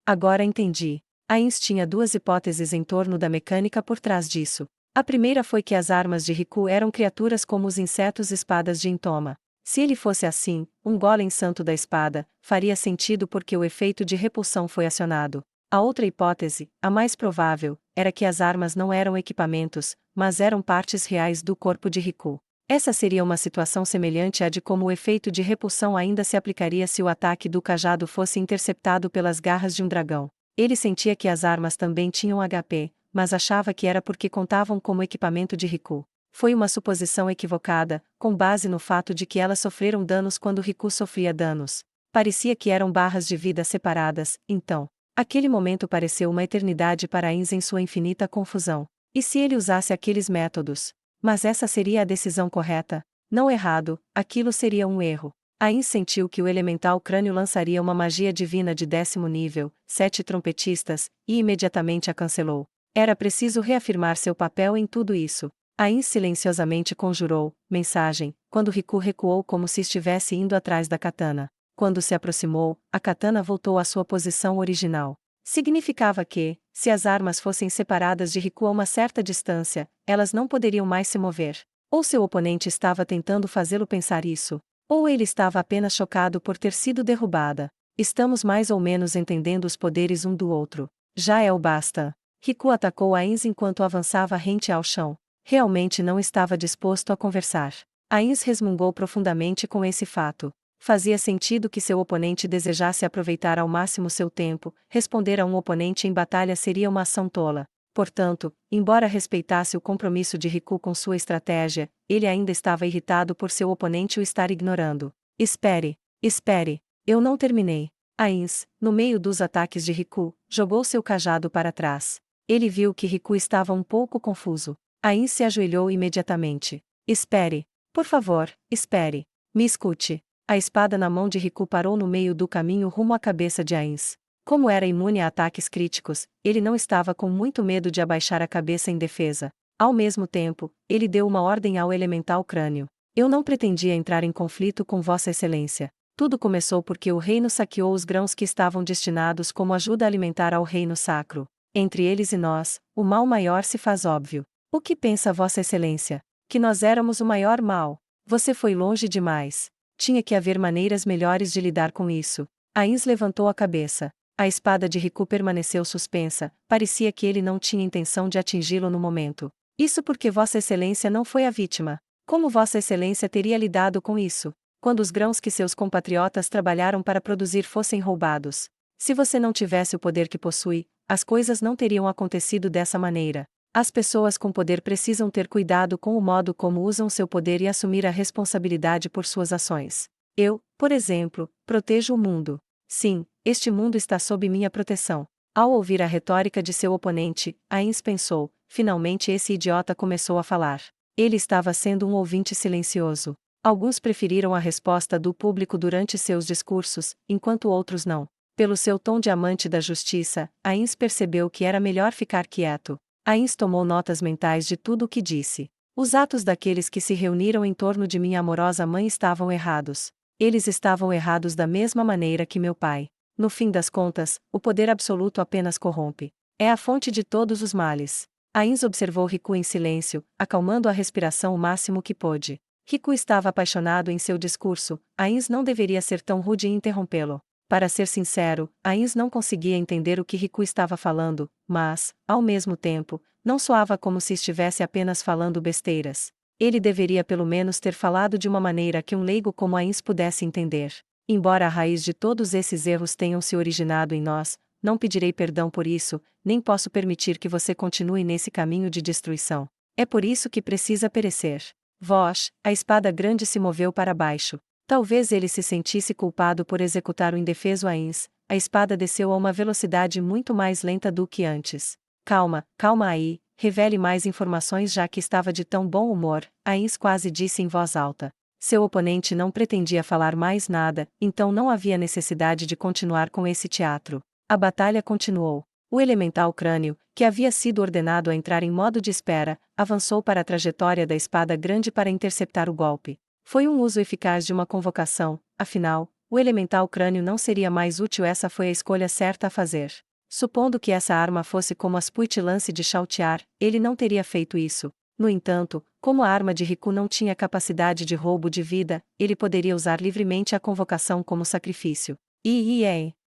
Agora entendi. Ainz tinha 2 hipóteses em torno da mecânica por trás disso. A primeira foi que as armas de Riku eram criaturas como os insetos espadas de Intoma. Se ele fosse assim, um golem santo da espada, faria sentido porque o efeito de repulsão foi acionado. A outra hipótese, a mais provável, era que as armas não eram equipamentos, mas eram partes reais do corpo de Riku. Essa seria uma situação semelhante à de como o efeito de repulsão ainda se aplicaria se o ataque do cajado fosse interceptado pelas garras de um dragão. Ele sentia que as armas também tinham HP, mas achava que era porque contavam como equipamento de Riku. Foi uma suposição equivocada, com base no fato de que elas sofreram danos quando Riku sofria danos. Parecia que eram barras de vida separadas, então. Aquele momento pareceu uma eternidade para Ains em sua infinita confusão. E se ele usasse aqueles métodos? Mas essa seria a decisão correta? Não errado, aquilo seria um erro. Ains sentiu que o elemental crânio lançaria uma magia divina de 10º nível, 7 trompetistas, e imediatamente a cancelou. Era preciso reafirmar seu papel em tudo isso. Ains silenciosamente conjurou, mensagem, quando Riku recuou como se estivesse indo atrás da katana. Quando se aproximou, a katana voltou à sua posição original. Significava que, se as armas fossem separadas de Riku a uma certa distância, elas não poderiam mais se mover. Ou seu oponente estava tentando fazê-lo pensar isso, ou ele estava apenas chocado por ter sido derrubada. Estamos mais ou menos entendendo os poderes um do outro. Já é o basta. Riku atacou Ains enquanto avançava rente ao chão. Realmente não estava disposto a conversar. Ains resmungou profundamente com esse fato. Fazia sentido que seu oponente desejasse aproveitar ao máximo seu tempo, responder a um oponente em batalha seria uma ação tola. Portanto, embora respeitasse o compromisso de Riku com sua estratégia, ele ainda estava irritado por seu oponente o estar ignorando. Espere, espere, eu não terminei. Ains, no meio dos ataques de Riku, jogou seu cajado para trás. Ele viu que Riku estava um pouco confuso. Ains se ajoelhou imediatamente. Espere. Por favor, espere. Me escute. A espada na mão de Riku parou no meio do caminho rumo à cabeça de Ains. Como era imune a ataques críticos, ele não estava com muito medo de abaixar a cabeça em defesa. Ao mesmo tempo, ele deu uma ordem ao elemental crânio. Eu não pretendia entrar em conflito com Vossa Excelência. Tudo começou porque o reino saqueou os grãos que estavam destinados como ajuda alimentar ao reino sacro. Entre eles e nós, o mal maior se faz óbvio. O que pensa Vossa Excelência? Que nós éramos o maior mal. Você foi longe demais. Tinha que haver maneiras melhores de lidar com isso. Ains levantou a cabeça. A espada de Riku permaneceu suspensa, parecia que ele não tinha intenção de atingi-lo no momento. Isso porque Vossa Excelência não foi a vítima. Como Vossa Excelência teria lidado com isso? Quando os grãos que seus compatriotas trabalharam para produzir fossem roubados. Se você não tivesse o poder que possui, as coisas não teriam acontecido dessa maneira. As pessoas com poder precisam ter cuidado com o modo como usam seu poder e assumir a responsabilidade por suas ações. Eu, por exemplo, protejo o mundo. Sim, este mundo está sob minha proteção. Ao ouvir a retórica de seu oponente, Ains pensou, finalmente esse idiota começou a falar. Ele estava sendo um ouvinte silencioso. Alguns preferiram a resposta do público durante seus discursos, enquanto outros não. Pelo seu tom de amante da justiça, Ains percebeu que era melhor ficar quieto. Ains tomou notas mentais de tudo o que disse. Os atos daqueles que se reuniram em torno de minha amorosa mãe estavam errados. Eles estavam errados da mesma maneira que meu pai. No fim das contas, o poder absoluto apenas corrompe. É a fonte de todos os males. Ains observou Riku em silêncio, acalmando a respiração o máximo que pôde. Riku estava apaixonado em seu discurso, Ains não deveria ser tão rude e interrompê-lo. Para ser sincero, Ains não conseguia entender o que Riku estava falando, mas, ao mesmo tempo, não soava como se estivesse apenas falando besteiras. Ele deveria pelo menos ter falado de uma maneira que um leigo como Ains pudesse entender. Embora a raiz de todos esses erros tenham se originado em nós, não pedirei perdão por isso, nem posso permitir que você continue nesse caminho de destruição. É por isso que precisa perecer. Voz, a espada grande se moveu para baixo. Talvez ele se sentisse culpado por executar o indefeso Ains. A espada desceu a uma velocidade muito mais lenta do que antes. Calma, calma aí, revele mais informações já que estava de tão bom humor, Ains quase disse em voz alta. Seu oponente não pretendia falar mais nada, então não havia necessidade de continuar com esse teatro. A batalha continuou. O elemental crânio, que havia sido ordenado a entrar em modo de espera, avançou para a trajetória da espada grande para interceptar o golpe. Foi um uso eficaz de uma convocação, afinal, o elemental crânio não seria mais útil. Essa foi a escolha certa a fazer. Supondo que essa arma fosse como as Puit-Lance de Chautiar, ele não teria feito isso. No entanto, como a arma de Riku não tinha capacidade de roubo de vida, ele poderia usar livremente a convocação como sacrifício.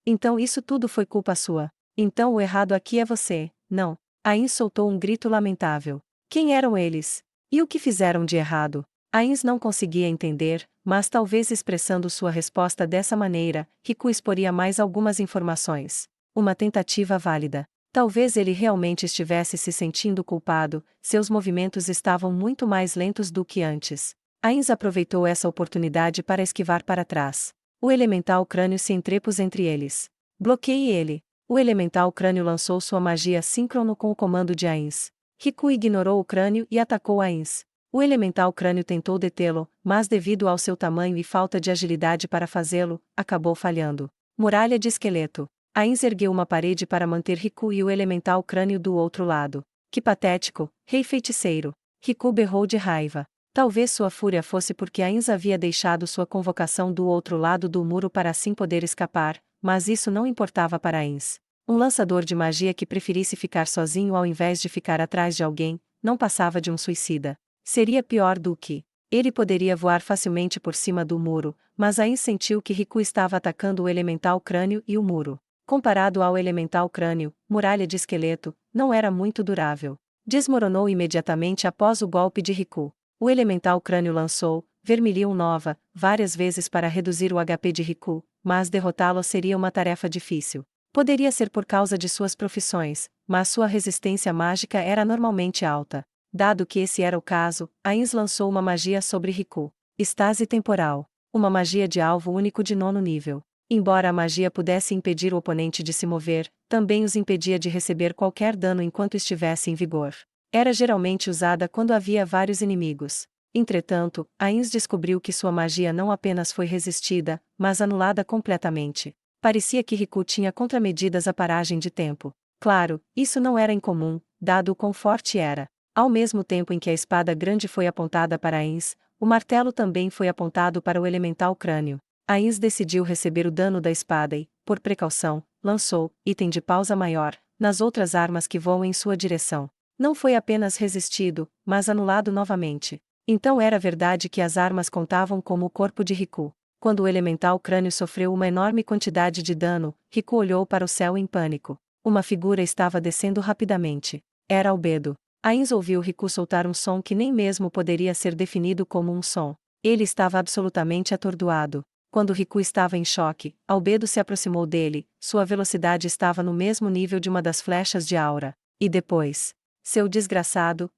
Então isso tudo foi culpa sua. Então o errado aqui é você, não. Ains soltou um grito lamentável. Quem eram eles? E o que fizeram de errado? Ains não conseguia entender, mas talvez expressando sua resposta dessa maneira, Riku exporia mais algumas informações. Uma tentativa válida. Talvez ele realmente estivesse se sentindo culpado, seus movimentos estavam muito mais lentos do que antes. Ains aproveitou essa oportunidade para esquivar para trás. O elemental crânio se entrepôs entre eles. Bloqueie ele. O elemental crânio lançou sua magia síncrono com o comando de Ainz. Riku ignorou o crânio e atacou Ainz. O elemental crânio tentou detê-lo, mas devido ao seu tamanho e falta de agilidade para fazê-lo, acabou falhando. Muralha de esqueleto. Ainz ergueu uma parede para manter Riku e o elemental crânio do outro lado. Que patético, rei feiticeiro. Riku berrou de raiva. Talvez sua fúria fosse porque Ainz havia deixado sua convocação do outro lado do muro para assim poder escapar, mas isso não importava para Ainz. Um lançador de magia que preferisse ficar sozinho ao invés de ficar atrás de alguém, não passava de um suicida. Seria pior do que. Ele poderia voar facilmente por cima do muro, mas Ainz sentiu que Riku estava atacando o elemental crânio e o muro. Comparado ao elemental crânio, muralha de esqueleto, não era muito durável. Desmoronou imediatamente após o golpe de Riku. O elemental crânio lançou Vermilion Nova várias vezes para reduzir o HP de Riku, mas derrotá-lo seria uma tarefa difícil. Poderia ser por causa de suas profissões, mas sua resistência mágica era normalmente alta. Dado que esse era o caso, Ainz lançou uma magia sobre Riku. Estase temporal. Uma magia de alvo único de 9º nível. Embora a magia pudesse impedir o oponente de se mover, também os impedia de receber qualquer dano enquanto estivesse em vigor. Era geralmente usada quando havia vários inimigos. Entretanto, Ainz descobriu que sua magia não apenas foi resistida, mas anulada completamente. Parecia que Riku tinha contramedidas a paragem de tempo. Claro, isso não era incomum, dado o quão forte era. Ao mesmo tempo em que a espada grande foi apontada para Ainz, o martelo também foi apontado para o elemental crânio. Ainz decidiu receber o dano da espada e, por precaução, lançou item de pausa maior nas outras armas que voam em sua direção. Não foi apenas resistido, mas anulado novamente. Então era verdade que as armas contavam como o corpo de Riku. Quando o elemental crânio sofreu uma enorme quantidade de dano, Riku olhou para o céu em pânico. Uma figura estava descendo rapidamente. Era Albedo. Ainz ouviu Riku soltar um som que nem mesmo poderia ser definido como um som. Ele estava absolutamente atordoado. Quando Riku estava em choque, Albedo se aproximou dele, sua velocidade estava no mesmo nível de uma das flechas de aura. E depois? Seu desgraçado,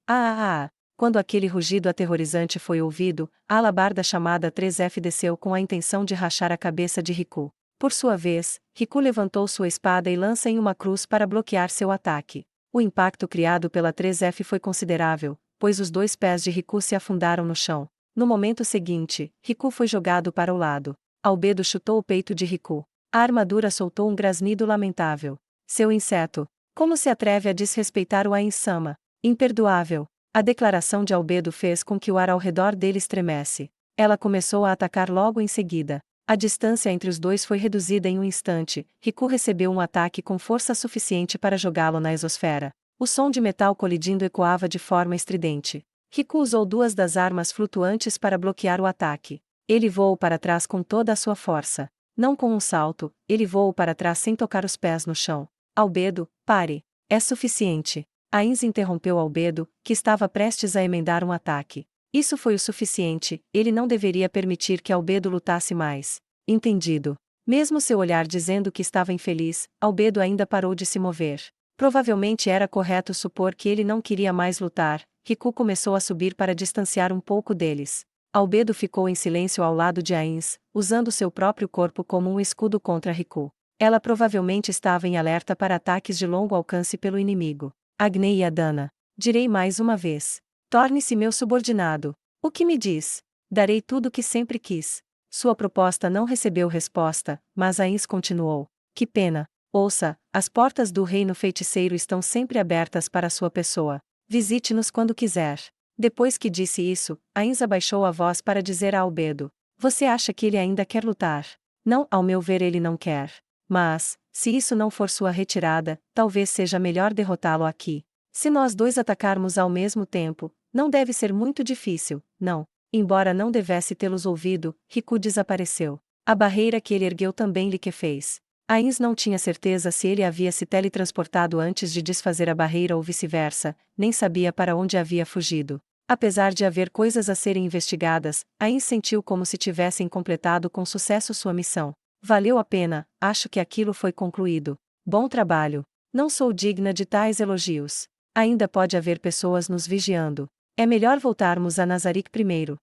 Quando aquele rugido aterrorizante foi ouvido, a alabarda chamada 3F desceu com a intenção de rachar a cabeça de Riku. Por sua vez, Riku levantou sua espada e lança em uma cruz para bloquear seu ataque. O impacto criado pela 3F foi considerável, pois os 2 pés de Riku se afundaram no chão. No momento seguinte, Riku foi jogado para o lado. Albedo chutou o peito de Riku. A armadura soltou um grasnido lamentável. Seu inseto! Como se atreve a desrespeitar o Ainz-sama? Imperdoável! A declaração de Albedo fez com que o ar ao redor dele estremesse. Ela começou a atacar logo em seguida. A distância entre os dois foi reduzida em um instante. Riku recebeu um ataque com força suficiente para jogá-lo na exosfera. O som de metal colidindo ecoava de forma estridente. Riku usou 2 das armas flutuantes para bloquear o ataque. Ele voou para trás com toda a sua força. Não com um salto, ele voou para trás sem tocar os pés no chão. Albedo, pare. É suficiente. Ainz interrompeu Albedo, que estava prestes a emendar um ataque. Isso foi o suficiente, ele não deveria permitir que Albedo lutasse mais. Entendido. Mesmo seu olhar dizendo que estava infeliz, Albedo ainda parou de se mover. Provavelmente era correto supor que ele não queria mais lutar. Riku começou a subir para distanciar um pouco deles. Albedo ficou em silêncio ao lado de Ainz, usando seu próprio corpo como um escudo contra Riku. Ela provavelmente estava em alerta para ataques de longo alcance pelo inimigo. Agni e Adana. Direi mais uma vez. Torne-se meu subordinado. O que me diz? Darei tudo o que sempre quis. Sua proposta não recebeu resposta, mas Ainz continuou. Que pena. Ouça, as portas do reino feiticeiro estão sempre abertas para sua pessoa. Visite-nos quando quiser. Depois que disse isso, Ainz abaixou a voz para dizer a Albedo. Você acha que ele ainda quer lutar? Não, ao meu ver ele não quer. Mas, se isso não for sua retirada, talvez seja melhor derrotá-lo aqui. Se nós 2 atacarmos ao mesmo tempo, não deve ser muito difícil, não. Embora não devesse tê-los ouvido, Riku desapareceu. A barreira que ele ergueu também lhe que fez. Ainz não tinha certeza se ele havia se teletransportado antes de desfazer a barreira ou vice-versa, nem sabia para onde havia fugido. Apesar de haver coisas a serem investigadas, Ainz sentiu como se tivessem completado com sucesso sua missão. Valeu a pena, acho que aquilo foi concluído. Bom trabalho. Não sou digna de tais elogios. Ainda pode haver pessoas nos vigiando. É melhor voltarmos a Nazarick primeiro.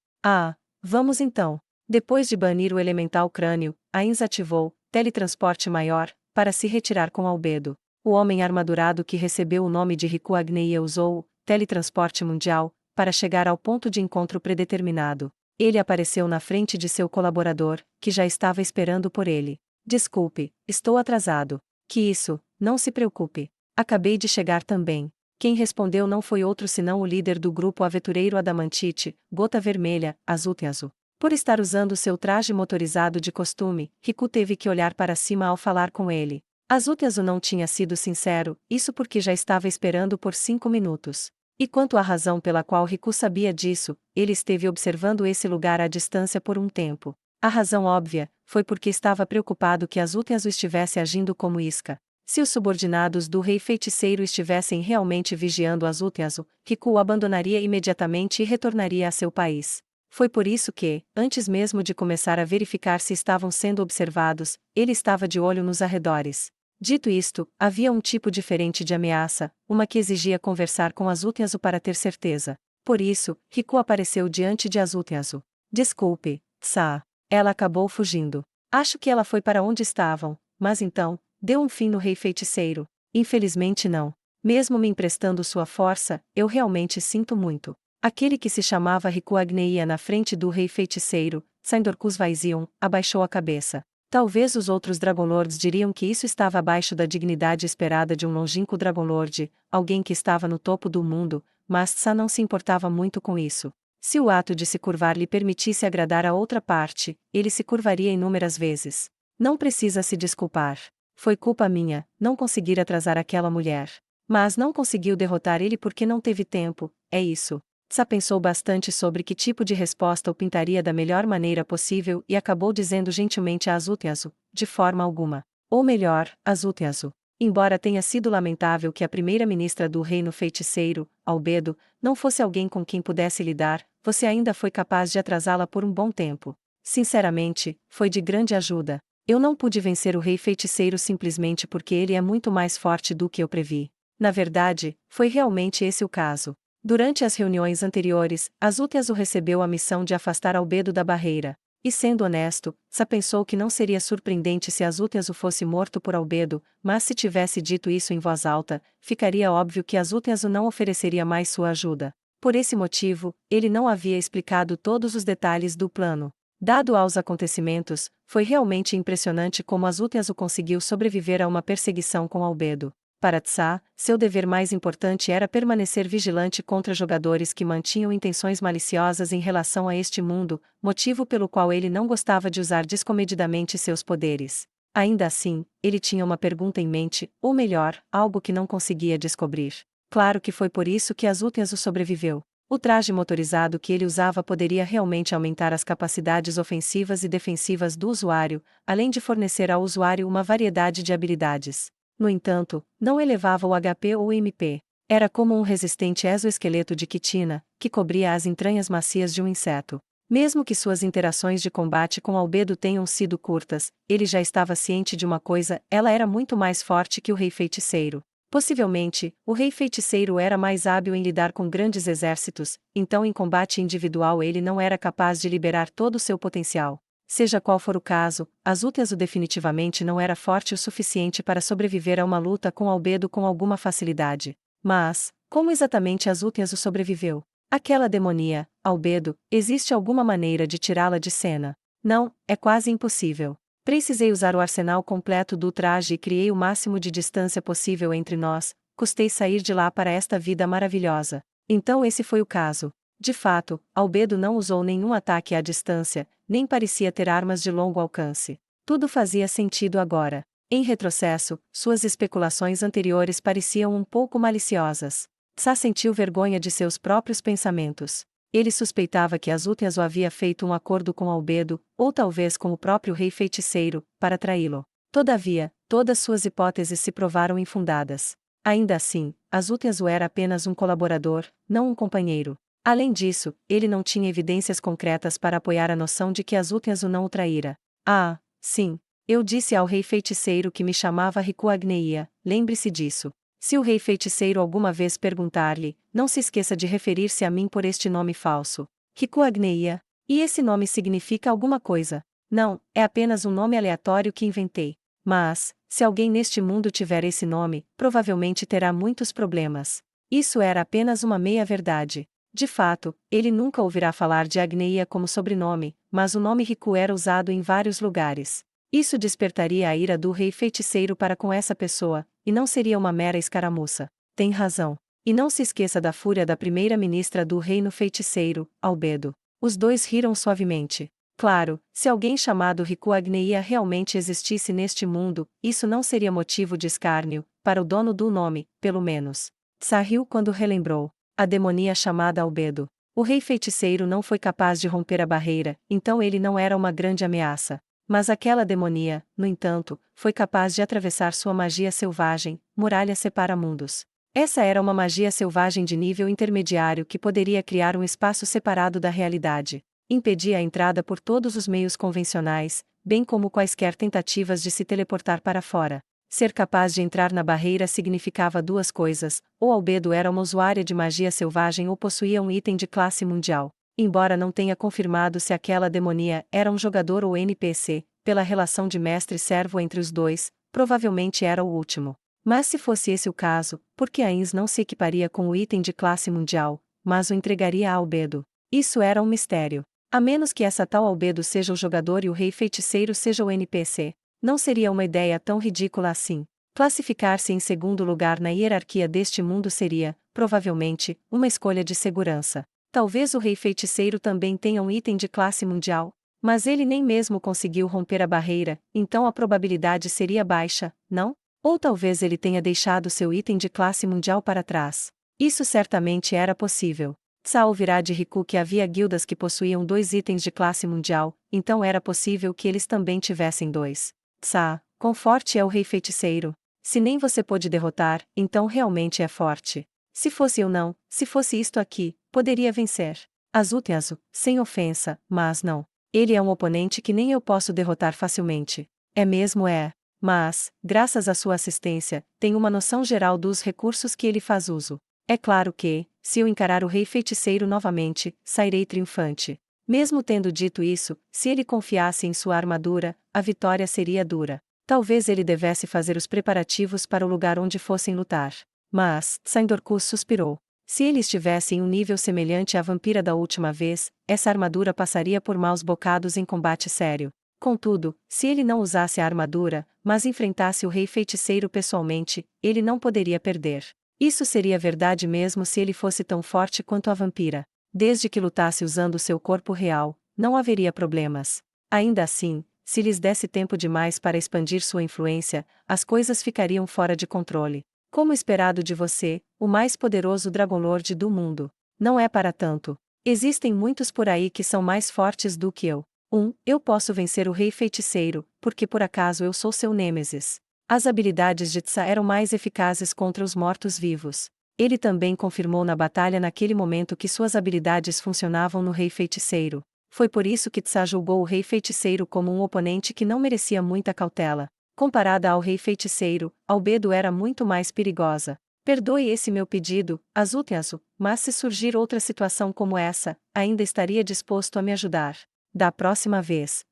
Vamos então. Depois de banir o elemental crânio, Ainz ativou teletransporte maior para se retirar com Albedo. O homem armadurado que recebeu o nome de Riku Agneia usou o teletransporte mundial para chegar ao ponto de encontro predeterminado. Ele apareceu na frente de seu colaborador, que já estava esperando por ele. Desculpe, estou atrasado. Que isso, não se preocupe. Acabei de chegar também. Quem respondeu não foi outro senão o líder do grupo aventureiro Adamantite, Gota Vermelha, Azuteazu. Por estar usando seu traje motorizado de costume, Riku teve que olhar para cima ao falar com ele. Azuteazu não tinha sido sincero, isso porque já estava esperando por 5 minutos. E quanto à razão pela qual Riku sabia disso, ele esteve observando esse lugar à distância por um tempo. A razão óbvia foi porque estava preocupado que Azuteazu estivesse agindo como isca. Se os subordinados do rei feiticeiro estivessem realmente vigiando Azuteazu, Riku o abandonaria imediatamente e retornaria a seu país. Foi por isso que, antes mesmo de começar a verificar se estavam sendo observados, ele estava de olho nos arredores. Dito isto, havia um tipo diferente de ameaça, uma que exigia conversar com Azuteazu para ter certeza. Por isso, Riku apareceu diante de Azuteazu. Desculpe, Tsa. Ela acabou fugindo. Acho que ela foi para onde estavam, mas então, deu um fim no rei feiticeiro. Infelizmente não. Mesmo me emprestando sua força, eu realmente sinto muito. Aquele que se chamava Riku Agneia na frente do rei feiticeiro, Sindorkus Vaizion, abaixou a cabeça. Talvez os outros Dragonlords diriam que isso estava abaixo da dignidade esperada de um longínquo Dragonlord, alguém que estava no topo do mundo, mas Tsa não se importava muito com isso. Se o ato de se curvar lhe permitisse agradar a outra parte, ele se curvaria inúmeras vezes. Não precisa se desculpar. Foi culpa minha, não conseguir atrasar aquela mulher. Mas não conseguiu derrotar ele porque não teve tempo, é isso. Tsa pensou bastante sobre que tipo de resposta o pintaria da melhor maneira possível e acabou dizendo gentilmente a Azuteazu, de forma alguma. Ou melhor, Azuteazu. Embora tenha sido lamentável que a primeira-ministra do reino feiticeiro, Albedo, não fosse alguém com quem pudesse lidar, você ainda foi capaz de atrasá-la por um bom tempo. Sinceramente, foi de grande ajuda. Eu não pude vencer o rei feiticeiro simplesmente porque ele é muito mais forte do que eu previ. Na verdade, foi realmente esse o caso. Durante as reuniões anteriores, Azuteazu recebeu a missão de afastar Albedo da barreira. E sendo honesto, Tsa pensou que não seria surpreendente se Azuteazu fosse morto por Albedo, mas se tivesse dito isso em voz alta, ficaria óbvio que Azuteazu não ofereceria mais sua ajuda. Por esse motivo, ele não havia explicado todos os detalhes do plano. Dado aos acontecimentos, foi realmente impressionante como Azuteazu conseguiu sobreviver a uma perseguição com Albedo. Para Tsa, seu dever mais importante era permanecer vigilante contra jogadores que mantinham intenções maliciosas em relação a este mundo, motivo pelo qual ele não gostava de usar descomedidamente seus poderes. Ainda assim, ele tinha uma pergunta em mente, ou melhor, algo que não conseguia descobrir. Claro que foi por isso que Azuteazu sobreviveu. O traje motorizado que ele usava poderia realmente aumentar as capacidades ofensivas e defensivas do usuário, além de fornecer ao usuário uma variedade de habilidades. No entanto, não elevava o HP ou MP. Era como um resistente exoesqueleto de quitina, que cobria as entranhas macias de um inseto. Mesmo que suas interações de combate com Albedo tenham sido curtas, ele já estava ciente de uma coisa: ela era muito mais forte que o rei feiticeiro. Possivelmente, o rei feiticeiro era mais hábil em lidar com grandes exércitos, então em combate individual ele não era capaz de liberar todo o seu potencial. Seja qual for o caso, Azuteazu definitivamente não era forte o suficiente para sobreviver a uma luta com Albedo com alguma facilidade. Mas, como exatamente Azuteazu sobreviveu? Aquela demonia, Albedo, existe alguma maneira de tirá-la de cena? Não, é quase impossível. Precisei usar o arsenal completo do traje e criei o máximo de distância possível entre nós, custei sair de lá para esta vida maravilhosa. Então esse foi o caso. De fato, Albedo não usou nenhum ataque à distância, nem parecia ter armas de longo alcance. Tudo fazia sentido agora. Em retrocesso, suas especulações anteriores pareciam um pouco maliciosas. Tsa sentiu vergonha de seus próprios pensamentos. Ele suspeitava que Azuteazu havia feito um acordo com Albedo, ou talvez com o próprio rei feiticeiro, para traí-lo. Todavia, todas suas hipóteses se provaram infundadas. Ainda assim, Azuteazu era apenas um colaborador, não um companheiro. Além disso, ele não tinha evidências concretas para apoiar a noção de que Azuteazu não o traíra. Ah, sim. Eu disse ao rei feiticeiro que me chamava Riku Agneia, lembre-se disso. Se o rei feiticeiro alguma vez perguntar-lhe, não se esqueça de referir-se a mim por este nome falso. Riku Agneia. E esse nome significa alguma coisa. Não, é apenas um nome aleatório que inventei. Mas, se alguém neste mundo tiver esse nome, provavelmente terá muitos problemas. Isso era apenas uma meia-verdade. De fato, ele nunca ouvirá falar de Agneia como sobrenome, mas o nome Riku era usado em vários lugares. Isso despertaria a ira do rei feiticeiro para com essa pessoa, e não seria uma mera escaramuça. Tem razão. E não se esqueça da fúria da primeira-ministra do reino feiticeiro, Albedo. Os dois riram suavemente. Claro, se alguém chamado Riku Agneia realmente existisse neste mundo, isso não seria motivo de escárnio, para o dono do nome, pelo menos. Tsa riu quando relembrou. A demonia chamada Albedo. O rei feiticeiro não foi capaz de romper a barreira, então ele não era uma grande ameaça. Mas aquela demonia, no entanto, foi capaz de atravessar sua magia selvagem, muralha separa-mundos. Essa era uma magia selvagem de nível intermediário que poderia criar um espaço separado da realidade. Impedia a entrada por todos os meios convencionais, bem como quaisquer tentativas de se teleportar para fora. Ser capaz de entrar na barreira significava duas coisas: ou Albedo era uma usuária de magia selvagem ou possuía um item de classe mundial. Embora não tenha confirmado se aquela demonia era um jogador ou NPC, pela relação de mestre-servo entre os dois, provavelmente era o último. Mas se fosse esse o caso, por que Ainz não se equiparia com o item de classe mundial, mas o entregaria a Albedo? Isso era um mistério. A menos que essa tal Albedo seja o jogador e o rei feiticeiro seja o NPC, não seria uma ideia tão ridícula assim. Classificar-se em segundo lugar na hierarquia deste mundo seria, provavelmente, uma escolha de segurança. Talvez o rei feiticeiro também tenha um item de classe mundial, mas ele nem mesmo conseguiu romper a barreira, então a probabilidade seria baixa, não? Ou talvez ele tenha deixado seu item de classe mundial para trás. Isso certamente era possível. Tsa ouvirá de Riku que havia guildas que possuíam 2 itens de classe mundial, então era possível que eles também tivessem 2. Tsa, quão forte é o rei feiticeiro? Se nem você pôde derrotar, então realmente é forte. Se fosse eu não, se fosse isto aqui, poderia vencer. Azuteazu, sem ofensa, mas não. Ele é um oponente que nem eu posso derrotar facilmente. É mesmo é. Mas, graças à sua assistência, tenho uma noção geral dos recursos que ele faz uso. É claro que, se eu encarar o rei feiticeiro novamente, sairei triunfante. Mesmo tendo dito isso, se ele confiasse em sua armadura, a vitória seria dura. Talvez ele devesse fazer os preparativos para o lugar onde fossem lutar. Mas, Sandorcus suspirou. Se ele estivesse em um nível semelhante à vampira da última vez, essa armadura passaria por maus bocados em combate sério. Contudo, se ele não usasse a armadura, mas enfrentasse o rei feiticeiro pessoalmente, ele não poderia perder. Isso seria verdade mesmo se ele fosse tão forte quanto a vampira. Desde que lutasse usando seu corpo real, não haveria problemas. Ainda assim, se lhes desse tempo demais para expandir sua influência, as coisas ficariam fora de controle. Como esperado de você, o mais poderoso Dragonlord do mundo. Não é para tanto. Existem muitos por aí que são mais fortes do que eu. Eu posso vencer o rei feiticeiro, porque por acaso eu sou seu nêmesis. As habilidades de Tsa eram mais eficazes contra os mortos-vivos. Ele também confirmou na batalha naquele momento que suas habilidades funcionavam no rei feiticeiro. Foi por isso que Tsa julgou o rei feiticeiro como um oponente que não merecia muita cautela. Comparada ao rei feiticeiro, Albedo era muito mais perigosa. Perdoe esse meu pedido, Azuteazu, mas se surgir outra situação como essa, ainda estaria disposto a me ajudar. Da próxima vez,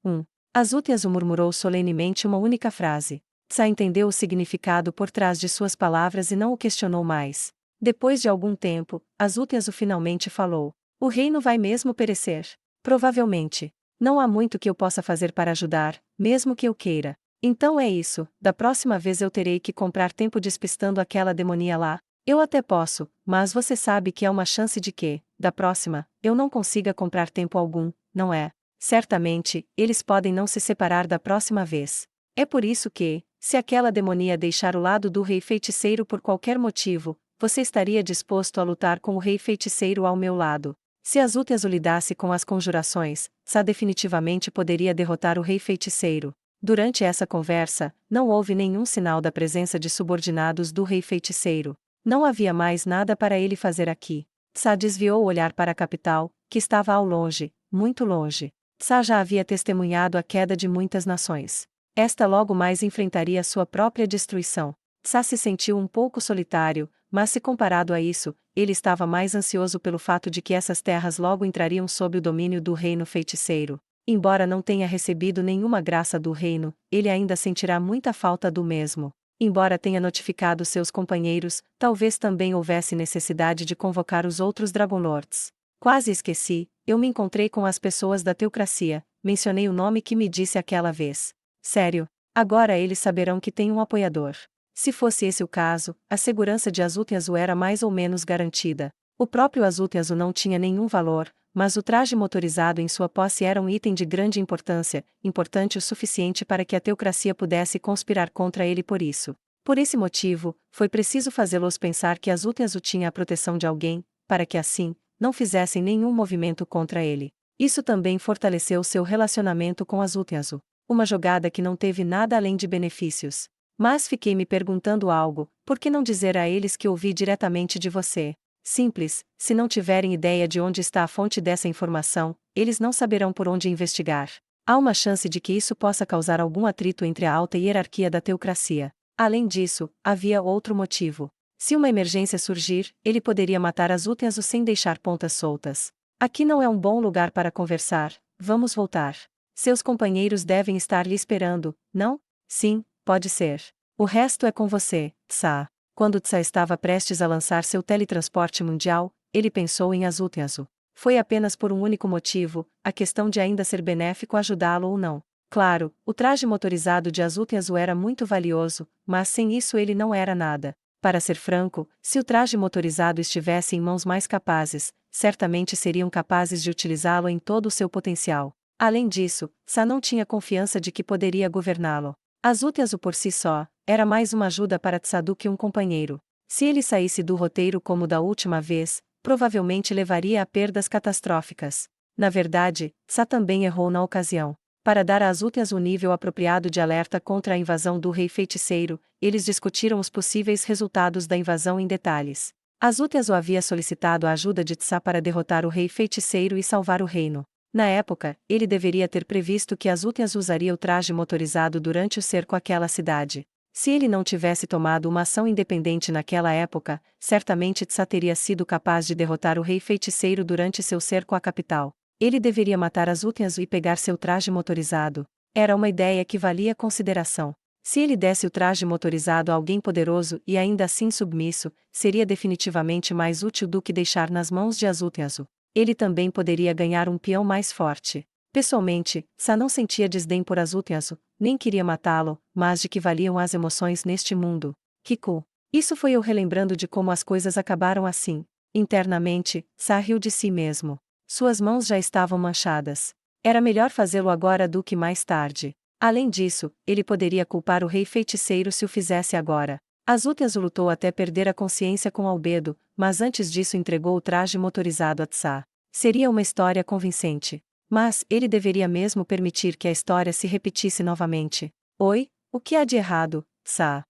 Azuteazu murmurou solenemente uma única frase. Tsa entendeu o significado por trás de suas palavras e não o questionou mais. Depois de algum tempo, Azuteazu finalmente falou. O reino vai mesmo perecer. Provavelmente. Não há muito que eu possa fazer para ajudar, mesmo que eu queira. Então é isso, da próxima vez eu terei que comprar tempo despistando aquela demonia lá. Eu até posso, mas você sabe que há uma chance de que, da próxima, eu não consiga comprar tempo algum, não é? Certamente, eles podem não se separar da próxima vez. É por isso que, se aquela demonia deixar o lado do rei feiticeiro por qualquer motivo, você estaria disposto a lutar com o rei feiticeiro ao meu lado. Se Azuteazu lidasse com as conjurações, Tsa definitivamente poderia derrotar o rei feiticeiro. Durante essa conversa, não houve nenhum sinal da presença de subordinados do rei feiticeiro. Não havia mais nada para ele fazer aqui. Tsa desviou o olhar para a capital, que estava ao longe, muito longe. Tsa já havia testemunhado a queda de muitas nações. Esta logo mais enfrentaria sua própria destruição. Tsa se sentiu um pouco solitário, mas se comparado a isso, ele estava mais ansioso pelo fato de que essas terras logo entrariam sob o domínio do reino feiticeiro. Embora não tenha recebido nenhuma graça do reino, ele ainda sentirá muita falta do mesmo. Embora tenha notificado seus companheiros, talvez também houvesse necessidade de convocar os outros Dragonlords. Quase esqueci, eu me encontrei com as pessoas da Teocracia, mencionei o nome que me disse aquela vez. Sério, agora eles saberão que tem um apoiador. Se fosse esse o caso, a segurança de Azuthiazu era mais ou menos garantida. O próprio Azuthiazu não tinha nenhum valor, mas o traje motorizado em sua posse era um item de grande importância, importante o suficiente para que a Teocracia pudesse conspirar contra ele por isso. Por esse motivo, foi preciso fazê-los pensar que Azuthiazu tinha a proteção de alguém, para que assim, não fizessem nenhum movimento contra ele. Isso também fortaleceu seu relacionamento com Azuthiazu. Uma jogada que não teve nada além de benefícios. Mas fiquei me perguntando algo, por que não dizer a eles que ouvi diretamente de você? Simples, se não tiverem ideia de onde está a fonte dessa informação, eles não saberão por onde investigar. Há uma chance de que isso possa causar algum atrito entre a alta hierarquia da Teocracia. Além disso, havia outro motivo. Se uma emergência surgir, ele poderia matar Azuthiazu sem deixar pontas soltas. Aqui não é um bom lugar para conversar, vamos voltar. Seus companheiros devem estar lhe esperando, não? Sim, pode ser. O resto é com você, Tsa. Quando Tsa estava prestes a lançar seu teletransporte mundial, ele pensou em Azuthiazu. Foi apenas por um único motivo, a questão de ainda ser benéfico ajudá-lo ou não. Claro, o traje motorizado de Azuthiazu era muito valioso, mas sem isso ele não era nada. Para ser franco, se o traje motorizado estivesse em mãos mais capazes, certamente seriam capazes de utilizá-lo em todo o seu potencial. Além disso, Tsa não tinha confiança de que poderia governá-lo. Azuthiazu por si só, era mais uma ajuda para Tsa do que um companheiro. Se ele saísse do roteiro como da última vez, provavelmente levaria a perdas catastróficas. Na verdade, Tsa também errou na ocasião. Para dar a Azuthiazu o nível apropriado de alerta contra a invasão do Rei Feiticeiro, eles discutiram os possíveis resultados da invasão em detalhes. Azuthiazu havia solicitado a ajuda de Tsa para derrotar o Rei Feiticeiro e salvar o reino. Na época, ele deveria ter previsto que Azuthiazu usaria o traje motorizado durante o cerco àquela cidade. Se ele não tivesse tomado uma ação independente naquela época, certamente Tsa teria sido capaz de derrotar o Rei Feiticeiro durante seu cerco à capital. Ele deveria matar Azuthiazu e pegar seu traje motorizado. Era uma ideia que valia consideração. Se ele desse o traje motorizado a alguém poderoso e ainda assim submisso, seria definitivamente mais útil do que deixar nas mãos de Azuthiazu. Ele também poderia ganhar um peão mais forte. Pessoalmente, Tsa não sentia desdém por Azuthiazu, nem queria matá-lo, mas de que valiam as emoções neste mundo. Kiku. Isso foi eu relembrando de como as coisas acabaram assim. Internamente, Tsa riu de si mesmo. Suas mãos já estavam manchadas. Era melhor fazê-lo agora do que mais tarde. Além disso, ele poderia culpar o Rei Feiticeiro se o fizesse agora. Azuthiazu lutou até perder a consciência com Albedo, mas antes disso entregou o traje motorizado a Tsa. Seria uma história convincente. Mas, ele deveria mesmo permitir que a história se repetisse novamente. Oi, o que há de errado, Tsa?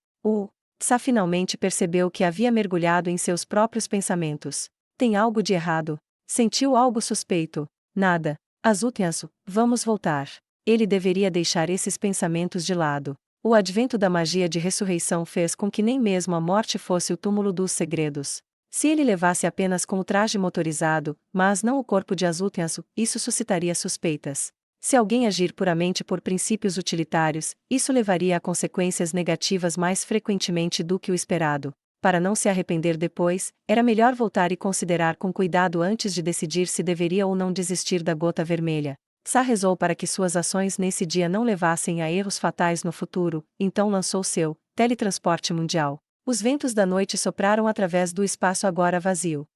Tsa finalmente percebeu que havia mergulhado em seus próprios pensamentos. Tem algo de errado. Sentiu algo suspeito. Nada. Azuthiazu, vamos voltar. Ele deveria deixar esses pensamentos de lado. O advento da magia de ressurreição fez com que nem mesmo a morte fosse o túmulo dos segredos. Se ele levasse apenas com o traje motorizado, mas não o corpo de Azuthiazu, isso suscitaria suspeitas. Se alguém agir puramente por princípios utilitários, isso levaria a consequências negativas mais frequentemente do que o esperado. Para não se arrepender depois, era melhor voltar e considerar com cuidado antes de decidir se deveria ou não desistir da gota vermelha. Tsa rezou para que suas ações nesse dia não levassem a erros fatais no futuro, então lançou seu teletransporte mundial. Os ventos da noite sopraram através do espaço agora vazio.